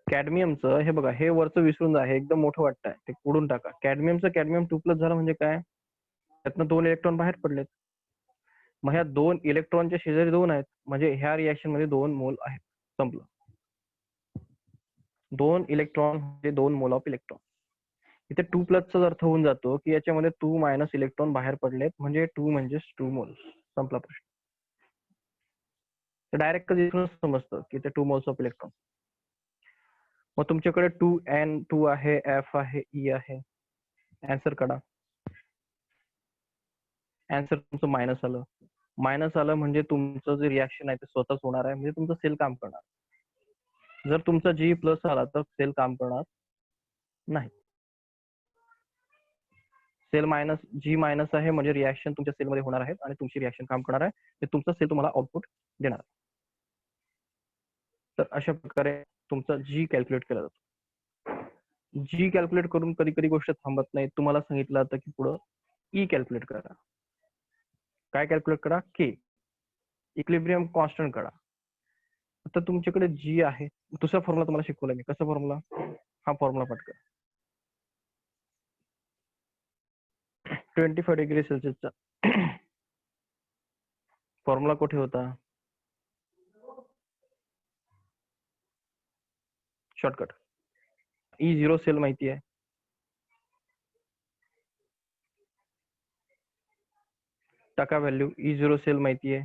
कॅडमियमचं. हे बघा, हे वरचं विसरून जा, हे एकदम मोठं वाटतंय, ते पुढून टाका. कॅडमियमचं कॅडमियम 2+ झालं म्हणजे काय, त्यातनं 2 इलेक्ट्रॉन बाहेर पडलेत. मग ह्या 2 इलेक्ट्रॉनच्या शेजारी 2 आहेत म्हणजे ह्या रिएक्शन मध्ये 2 मोल आहेत. संपलं. 2 इलेक्ट्रॉन म्हणजे 2 मोल ऑफ इलेक्ट्रॉन. इथे 2+ चा अर्थ होऊन जातो की याच्यामध्ये 2 मायनस इलेक्ट्रॉन बाहेर पडलेत म्हणजे 2 म्हणजे 2 मोल्स. संपला प्रश्न. डायरेक्ट कधी समजतं की ते 2 मोल्स ऑफ इलेक्ट्रॉन. मग तुमच्याकडे 2N2 आहे, F आहे, E आहे. आन्सर काढा. आन्सर तुमचं मायनस आलं. मायनस आलं म्हणजे तुमचं जे रिॲक्शन आहे ते स्वतःच होणार आहे, म्हणजे तुमचं सेल काम करणार. जर तुमचा जी प्लस आला तर सेल काम करणार नाही. सेल मायनस जी मायनस आहे म्हणजे रिॲक्शन तुमच्या सेलमध्ये होणार आहेत आणि तुमची रिॲक्शन काम करणार आहे, ते तुमचा सेल तुम्हाला आउटपुट देणार. तर अशा प्रकारे तुमचा जी कॅल्क्युलेट केला जातो. जी कॅल्क्युलेट करून कधी कधी गोष्ट थांबत नाही. तुम्हाला सांगितलं जातं की पुढं ई कॅल्क्युलेट करा. काय कॅल्क्युलेट करा? के, इक्विलिब्रियम कॉन्स्टंट करा. आता तुमच्याकडे जी आहे, दुसरा फॉर्म्युला तुम्हाला शिकवला मी. कसा फॉर्म्युला? हा फॉर्म्युला पाठ करा. 25 डिग्री सेल्सिअसचा फॉर्म्युला कुठे होता? शॉर्टकट. E0 सेल माहिती आहे. टाका व्हॅल्यू. E0 सेल माहिती आहे.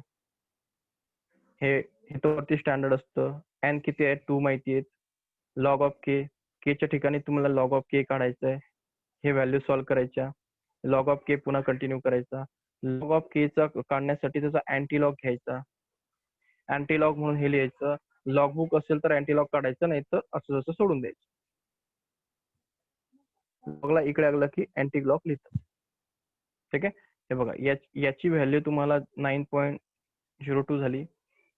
हे तर वरती स्टँडर्ड असतं. एन किती आहे? 2 माहिती आहेत. लॉग ऑफ के, केच्या ठिकाणी तुम्हाला लॉग ऑफ के काढायचं आहे. हे व्हॅल्यू सॉल्व्ह करायच्या. लॉग ऑफ के पुन्हा कंटिन्यू करायचा. लॉग ऑफ के चा काढण्यासाठी त्याचा अँटी लॉग घ्यायचा. अँटी लॉग म्हणून हे लिहायचं. लॉग बुक असेल तर अँटी लॉग काढायचं, नाही तर असं जसं सोडून द्यायचं. लॉगला इकडे आलं की अँटी लॉग लिहितं. ठीक आहे. हे बघा, याची व्हॅल्यू तुम्हाला 9.02 झाली.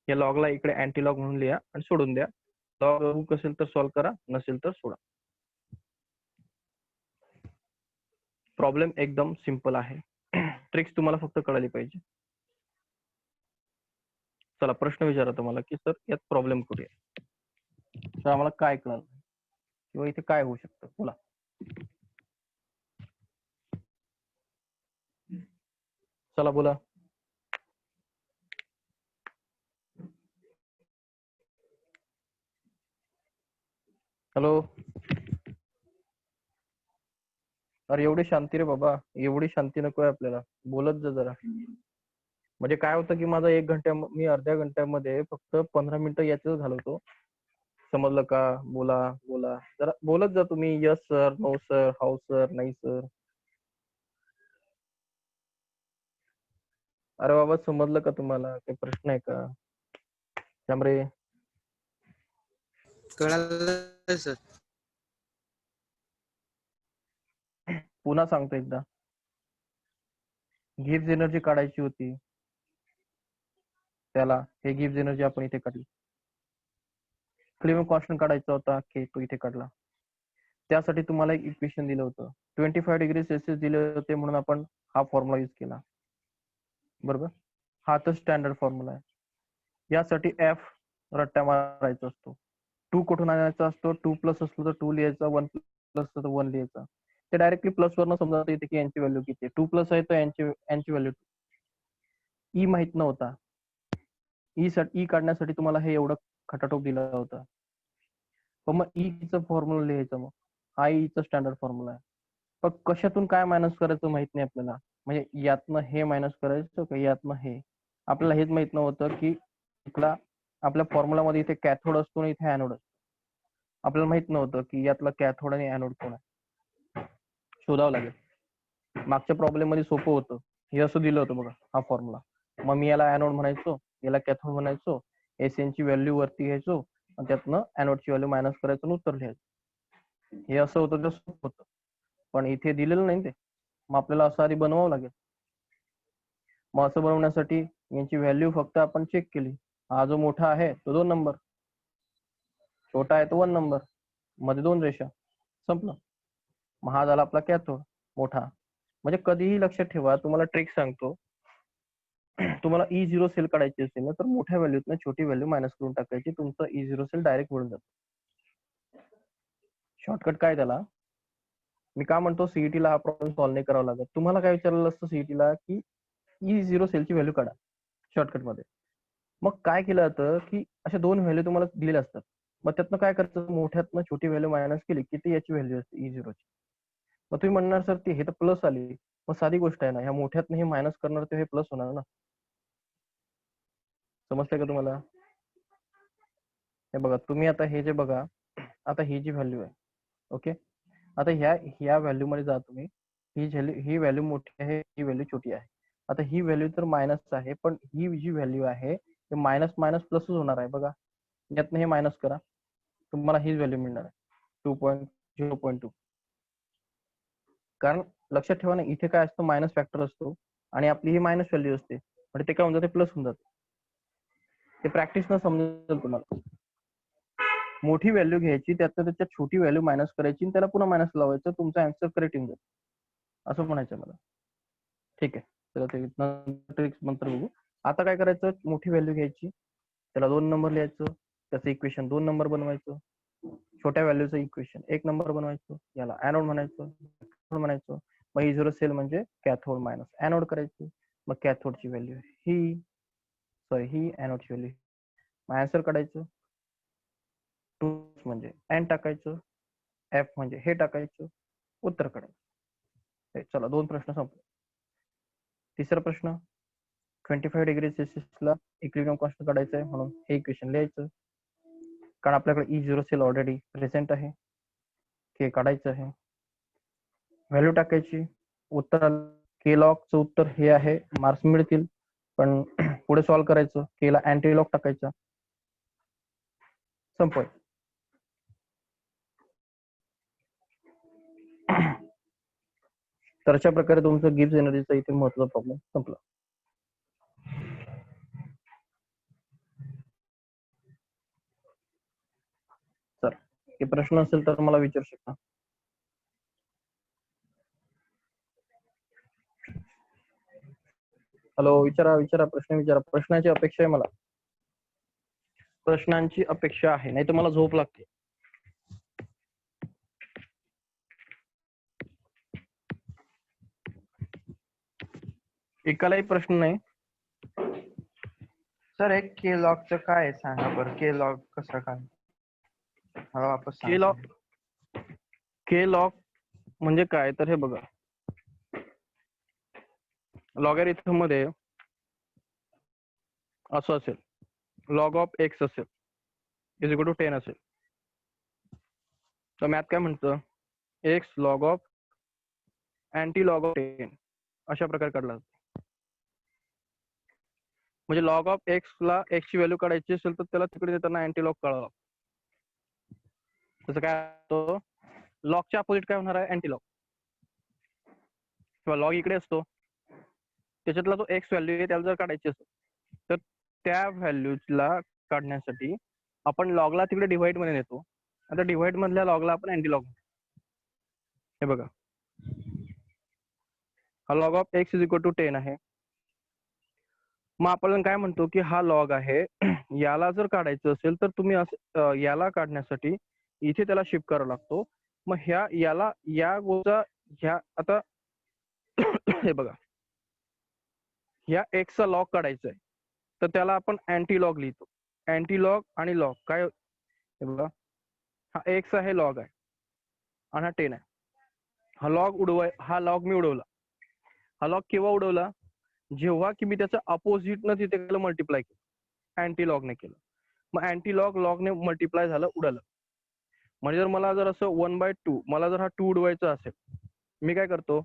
या लॉगला इकडे अँटी लॉग म्हणून लिहा आणि सोडून द्या. लॉग बुक असेल तर सॉल्व्ह करा, नसेल तर सोडा. प्रॉब्लेम एकदम सिंपल आहे. ट्रिक्स तुम्हाला फक्त कळाली पाहिजे. चला प्रश्न विचारा तुम्हाला की सर यात प्रॉब्लेम कुठे आहे? तर आम्हाला काय कळालं किंवा इथे काय होऊ शकतं? बोला. चला बोला. हॅलो. अरे एवढी शांती रे बाबा, एवढी शांती नकोय आपल्याला. बोलत जा जरा. म्हणजे काय होतं की माझा मी अर्ध्या घंट्यामध्ये फक्त 15 मिनिटं याच घालवतो. समजलं का? बोला बोला जरा, बोलत जा तुम्ही. Yes sir, no sir, how sir, नाही सर. अरे बाबा समजलं का तुम्हाला? काही प्रश्न आहे का? त्यामुळे कळालं सर. पुन्हा सांगतो एकदा. गिव्स एनर्जी काढायची होती. त्याला हे गिव्स एनर्जी आपण इथे काढली. क्लिअर कॉन्स्टंट काढायचा होता, के तो इथे काढला. त्यासाठी तुम्हाला एक इक्वेशन दिलं होतं. 25 डिग्री सेल्सिअस दिले होते म्हणून आपण हा फॉर्म्युला यूज केला. बरोबर. हा तर स्टँडर्ड फॉर्म्युला आहे. यासाठी एफ रट्टा मारायचा असतो. 2 कुठून आणायचा असतो? 2 प्लस असलो तर 2 लिहायचा, 1 प्लस तर 1 लिहायचा. ते डायरेक्टली प्लस वरनं समजा येते की यांची व्हॅल्यू किती आहे. 2 प्लस आहे तर यांची व्हॅल्यू. ई माहित नव्हता. ई काढण्यासाठी तुम्हाला हे एवढं खटाटोप दिला होता. पण मग ईचा फॉर्म्युला लिहायचा. मग हा ईचा स्टँडर्ड फॉर्म्युला आहे. पण कशातून काय मायनस करायचं माहित नाही आपल्याला. म्हणजे यातनं हे मायनस करायचं का यातनं हे. आपल्याला हेच माहित नव्हतं की आपल्या फॉर्म्युलामध्ये इथे कॅथोड असतो आणि इथे ॲनोड असतो. आपल्याला माहित नव्हतं की यातला कॅथोड आणि ॲनोड कोण आहे. शोधावं लागेल. मागच्या प्रॉब्लेम मध्ये सोपं होतं. हे असं दिलं होतं बघा हा फॉर्म्युला. मग मी याला ॲनोड म्हणायचो, याला कॅथोड म्हणायचो. एसएन ची व्हॅल्यू वरती घ्यायचो आणि त्यातनं ॲनोडची व्हॅल्यू मायनस करायचं आणि उत्तर लिहायचं. हे असं होतं, ते सोपं होतं. पण इथे दिलेलं नाही ते. मग आपल्याला असं आधी बनवावं लागेल. मग असं बनवण्यासाठी यांची व्हॅल्यू फक्त आपण चेक केली. हा जो मोठा आहे तो 2 नंबर, छोटा आहे तो 1 नंबर, मध्ये 2 रेषा, संपलं. मग हा झाला आपला कॅथोड मोठा. म्हणजे कधीही लक्षात ठेवा, तुम्हाला ट्रिक सांगतो. तुम्हाला E0 सेल काढायची असेल ना तर मोठ्या व्हॅल्यूतनं छोटी व्हॅल्यू मायनस करून टाकायची. तुमचा E0 सेल डायरेक्ट मिळून जातो. शॉर्टकट काय त्याला? मी का म्हणतो सीईटीला हा प्रॉब्लेम सॉल्व्ह नाही करावा लागत. तुम्हाला काय विचारलेलं असतं सीईटीला की E0 सेलची व्हॅल्यू काढा शॉर्टकट मध्ये. मग काय केलं जातं की अशा 2 व्हॅल्यू तुम्हाला दिलेल्या असतात. मग त्यातनं काय करायचं? मोठ्यातनं छोटी व्हॅल्यू मायनस केली किती याची व्हॅल्यू असते E0 ची. मग तुम्ही म्हणणार सर हे तर प्लस आली. मग साधी गोष्ट आहे ना, ह्या मोठ्यातनं हे मायनस करणार तर हे प्लस होणार ना. समजतंय का तुम्हाला? हे बघा तुम्ही आता हे जे बघा, आता ही जी व्हॅल्यू आहे, ओके. आता ह्या व्हॅल्यू मध्ये जा तुम्ही. ही व्हॅल्यू मोठी आहे, ही व्हॅल्यू छोटी आहे. आता ही व्हॅल्यू तर मायनस आहे, पण ही जी व्हॅल्यू आहे ते मायनस मायनस प्लसच होणार आहे बघा. यातनं हे मायनस करा, तुम्हाला हीच व्हॅल्यू मिळणार आहे 2.0.2. कारण लक्षात ठेवा ना, इथे काय असतं, मायनस फॅक्टर असतो आणि आपली ही मायनस व्हॅल्यू असते, म्हणजे ते काय होऊन जाते, प्लस होऊन जाते. ते प्रॅक्टिस न समजेल तुम्हाला. मोठी व्हॅल्यू घ्यायची, त्याच्यात छोटी व्हॅल्यू मायनस करायची आणि त्याला पुन्हा मायनस लावायचं, तुमचा आन्सर करेक्ट येऊन जाईल, असं म्हणायचं मला. ठीक आहे, चला ते ट्रिक्स नंतर बघू. आता काय करायचं, मोठी व्हॅल्यू घ्यायची, त्याला 2 नंबर लिहायचं, त्याचं इक्वेशन 2 नंबर बनवायचं, छोट्या व्हॅल्यूचं इक्वेशन 1 नंबर बनवायचं, याला ऍनोड म्हणायचं. मग ही 0 सेल म्हणजे कॅथोड मायनस ऍनोड करायचं. मग कॅथोडची व्हॅल्यू ही ऍनोडची व्हॅल्यू, मग आन्सर काढायचं. 2 म्हणजे एन टाकायचं, एफ म्हणजे हे टाकायचं, उत्तर काढायचं. चला 2 प्रश्न संपले. तिसरा प्रश्न, 25 डिग्री सेल्सिअसला इक्विलिब्रियम कॉन्स्टंट काढायचं आहे, म्हणून हे इक्वेशन लिहायचं. कारण आपल्याकडे E0 सेल ऑलरेडी प्रेझेंट आहे, के काढायचं आहे, व्हॅल्यू टाकायची, उत्तर के लॉगचं उत्तर हे आहे, मार्क्स मिळतील. पण पुढे सॉल्व्ह करायचं, केला अँटी लॉग टाकायचा, संपवायचं. तर अशा प्रकारे तुमचं गिब्स एनर्जीचा इथे महत्त्वाचा प्रॉब्लेम संपला. सर हे प्रश्न असेल तर मला विचारू शकता. हॅलो, विचारा प्रश्न विचारा. प्रश्नाची अपेक्षा आहे मला, प्रश्नांची अपेक्षा आहे, नाही तर मला झोप लागते. एकालाही प्रश्न नाही. सर एक के लॉगचं काय आहे सांगा बरं, के लॉग कसं काय? मला वापस के लॉग म्हणजे काय, तर हे बघा, लॉगॅरिथम मध्ये असं असेल, लॉग ऑफ एक्स असेल इज इक्वल टू 10 असेल, तर मॅथ काय म्हणतं, x log of anti log of 10 अशा प्रकारे काढला जातो. म्हणजे लॉग ऑफ एक्स ला एक्स ची व्हॅल्यू काढायची असेल तर त्याला तिकडे देताना अँटी लॉग काढावा लागतो. तसं काय होतं, लॉगच्या अपोजिट काय होणार आहे, अँटी लॉग. किंवा लॉग इकडे असतो, त्याच्यातला जो एक्स व्हॅल्यू आहे त्याला जर काढायची असेल तर त्या व्हॅल्यूला काढण्यासाठी आपण लॉगला तिकडे डिव्हाइड मध्ये नेतो. आता डिव्हाइड मधल्या लॉगला आपण अँटी लॉग. हे बघा, हा log of x is equal to 10 आहे. मग आपण काय म्हणतो की हा लॉग आहे, याला जर काढायचं असेल तर तुम्ही असं याला काढण्यासाठी इथे त्याला शिफ्ट करावा लागतो. मग याला या गोचा ह्या आता हे बघा, ह्या एक्सचा लॉग काढायचा आहे तर त्याला आपण अँटी लॉग लिहितो. अँटी लॉग आणि लॉग काय, हे बघा, हा एक्स आहे, लॉग आहे आणि हा 10 आहे. हा लॉग मी उडवला. हा लॉग केव्हा उडवला, जेव्हा की मी त्याचं अपोजिट न तिथे मल्टिप्लाय केलं, अँटी लॉगने केलं. मग अँटी लॉगने मल्टिप्लाय झालं, उडालं. म्हणजे जर मला जर असं 1/2 मला जर हा 2 उडवायचा असेल, मी काय करतो,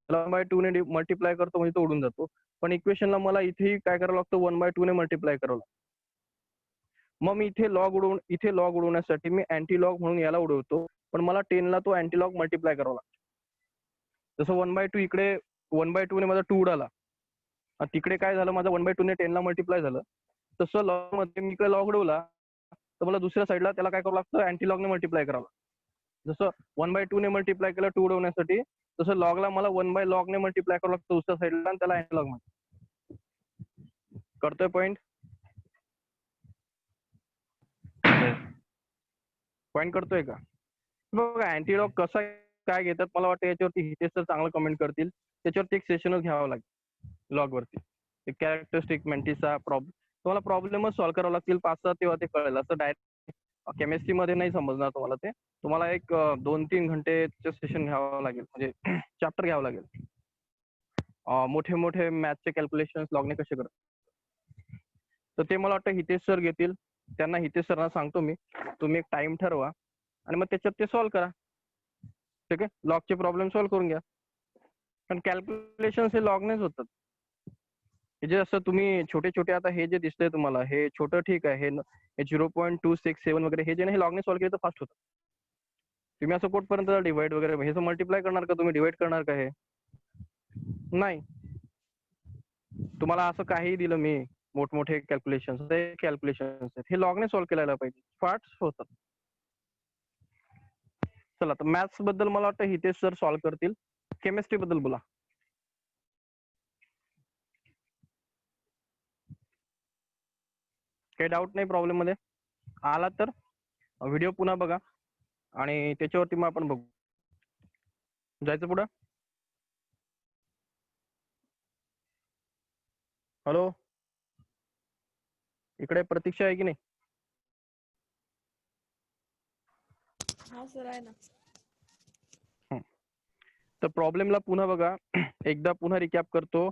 1/2 ने मल्टिप्लाय करतो, म्हणजे तो उडून जातो. पण इक्वेशनला मला इथेही काय करावं लागतं, 1/2 ने मल्टिप्लाय करावं लागतं. मग मी इथे लॉग उडवण्यासाठी मी अँटी लॉग म्हणून याला उडवतो, पण मला 10 ला तो अँटी लॉग मल्टिप्लाय करावा लागतो. जसं 1/2 इकडे 1/2 ने माझा 2 उडाला, तिकडे काय झालं, माझा 1/2 ने 10 ला मल्टिप्लाय झालं. तसं लॉग मध्ये मी इकडे लॉग उडवला तर मला दुसऱ्या साईडला त्याला काय करावं लागतं, अँटी लॉगने मल्टिप्लाय करावं लागतं. जसं 1/2 ने मल्टिप्लाय केलं 2 उडवण्यासाठी, तसं लॉगला मला 1/log ने मल्टिप्लाय करावं लागतं दुसऱ्या साईडला, आणि त्याला अँटी लॉग म्हणतात. करतोय पॉइंट करतोय का बघा. अँटी लॉग कसा काय घेतात, मला वाटतं याच्यावरती हितेश सर चांगलं कमेंट करतील. त्याच्यावरती एक सेशनच घ्यावं लागेल लॉग वरती. कॅरेक्टरिस्टिक मेंटिसचा प्रॉब्लेम तुम्हाला प्रॉब्लेमच सॉल्व्ह करावं लागतील 5-6, तेव्हा ते कळेल. असं डायरेक्ट केमिस्ट्री मध्ये नाही समजणार तुम्हाला. ते तुम्हाला एक 2-3 घंटेचं सेशन घ्यावं लागेल, म्हणजे चॅप्टर घ्यावं लागेल. मोठे मोठे मॅथचे कॅल्क्युलेशन लॉगने कसे करतात, तर ते मला वाटतं हितेश सर घेतील. त्यांना हितेश सरना सांगतो मी, तुम्ही एक टाइम ठरवा आणि मग त्याच्यात ते सॉल्व्ह करा. ठीक आहे, लॉगचे प्रॉब्लेम सॉल्व्ह करून घ्या, कारण कॅल्क्युलेशन हे लॉगनेच होतात. हे जे असं तुम्ही छोटे छोटे आता हे जे दिसतंय तुम्हाला हे छोटं ठीक आहे हे 0.267 वगैरे हे जे ना हे लॉगने सॉल्व्ह केलं तर फास्ट होतं. तुम्ही असं कुठपर्यंत डिवाइड वगैरे हे मल्टिप्लाय करणार का तुम्ही डिवाइड करणार का हे नाही. तुम्हाला असं काही दिलं मी मोठमोठे कॅल्क्युलेशन हे लॉगने सॉल्व्ह करायला पाहिजे फास्ट होतात. चला तर मॅथ्स बद्दल मला वाटतं हितेश सर सॉल्व्ह करतील. केमिस्ट्री बद्दल बोला. काही डाऊट नाही प्रॉब्लेम मध्ये आला तर व्हिडिओ पुन्हा बघा आणि त्याच्यावरती मग आपण बघू. जायचं पुढं. हॅलो इकडे प्रतीक्षा आहे की नाही? हा सर आहे ना. तर प्रॉब्लेमला पुन्हा बघा एकदा पुन्हा रिकॅप करतो.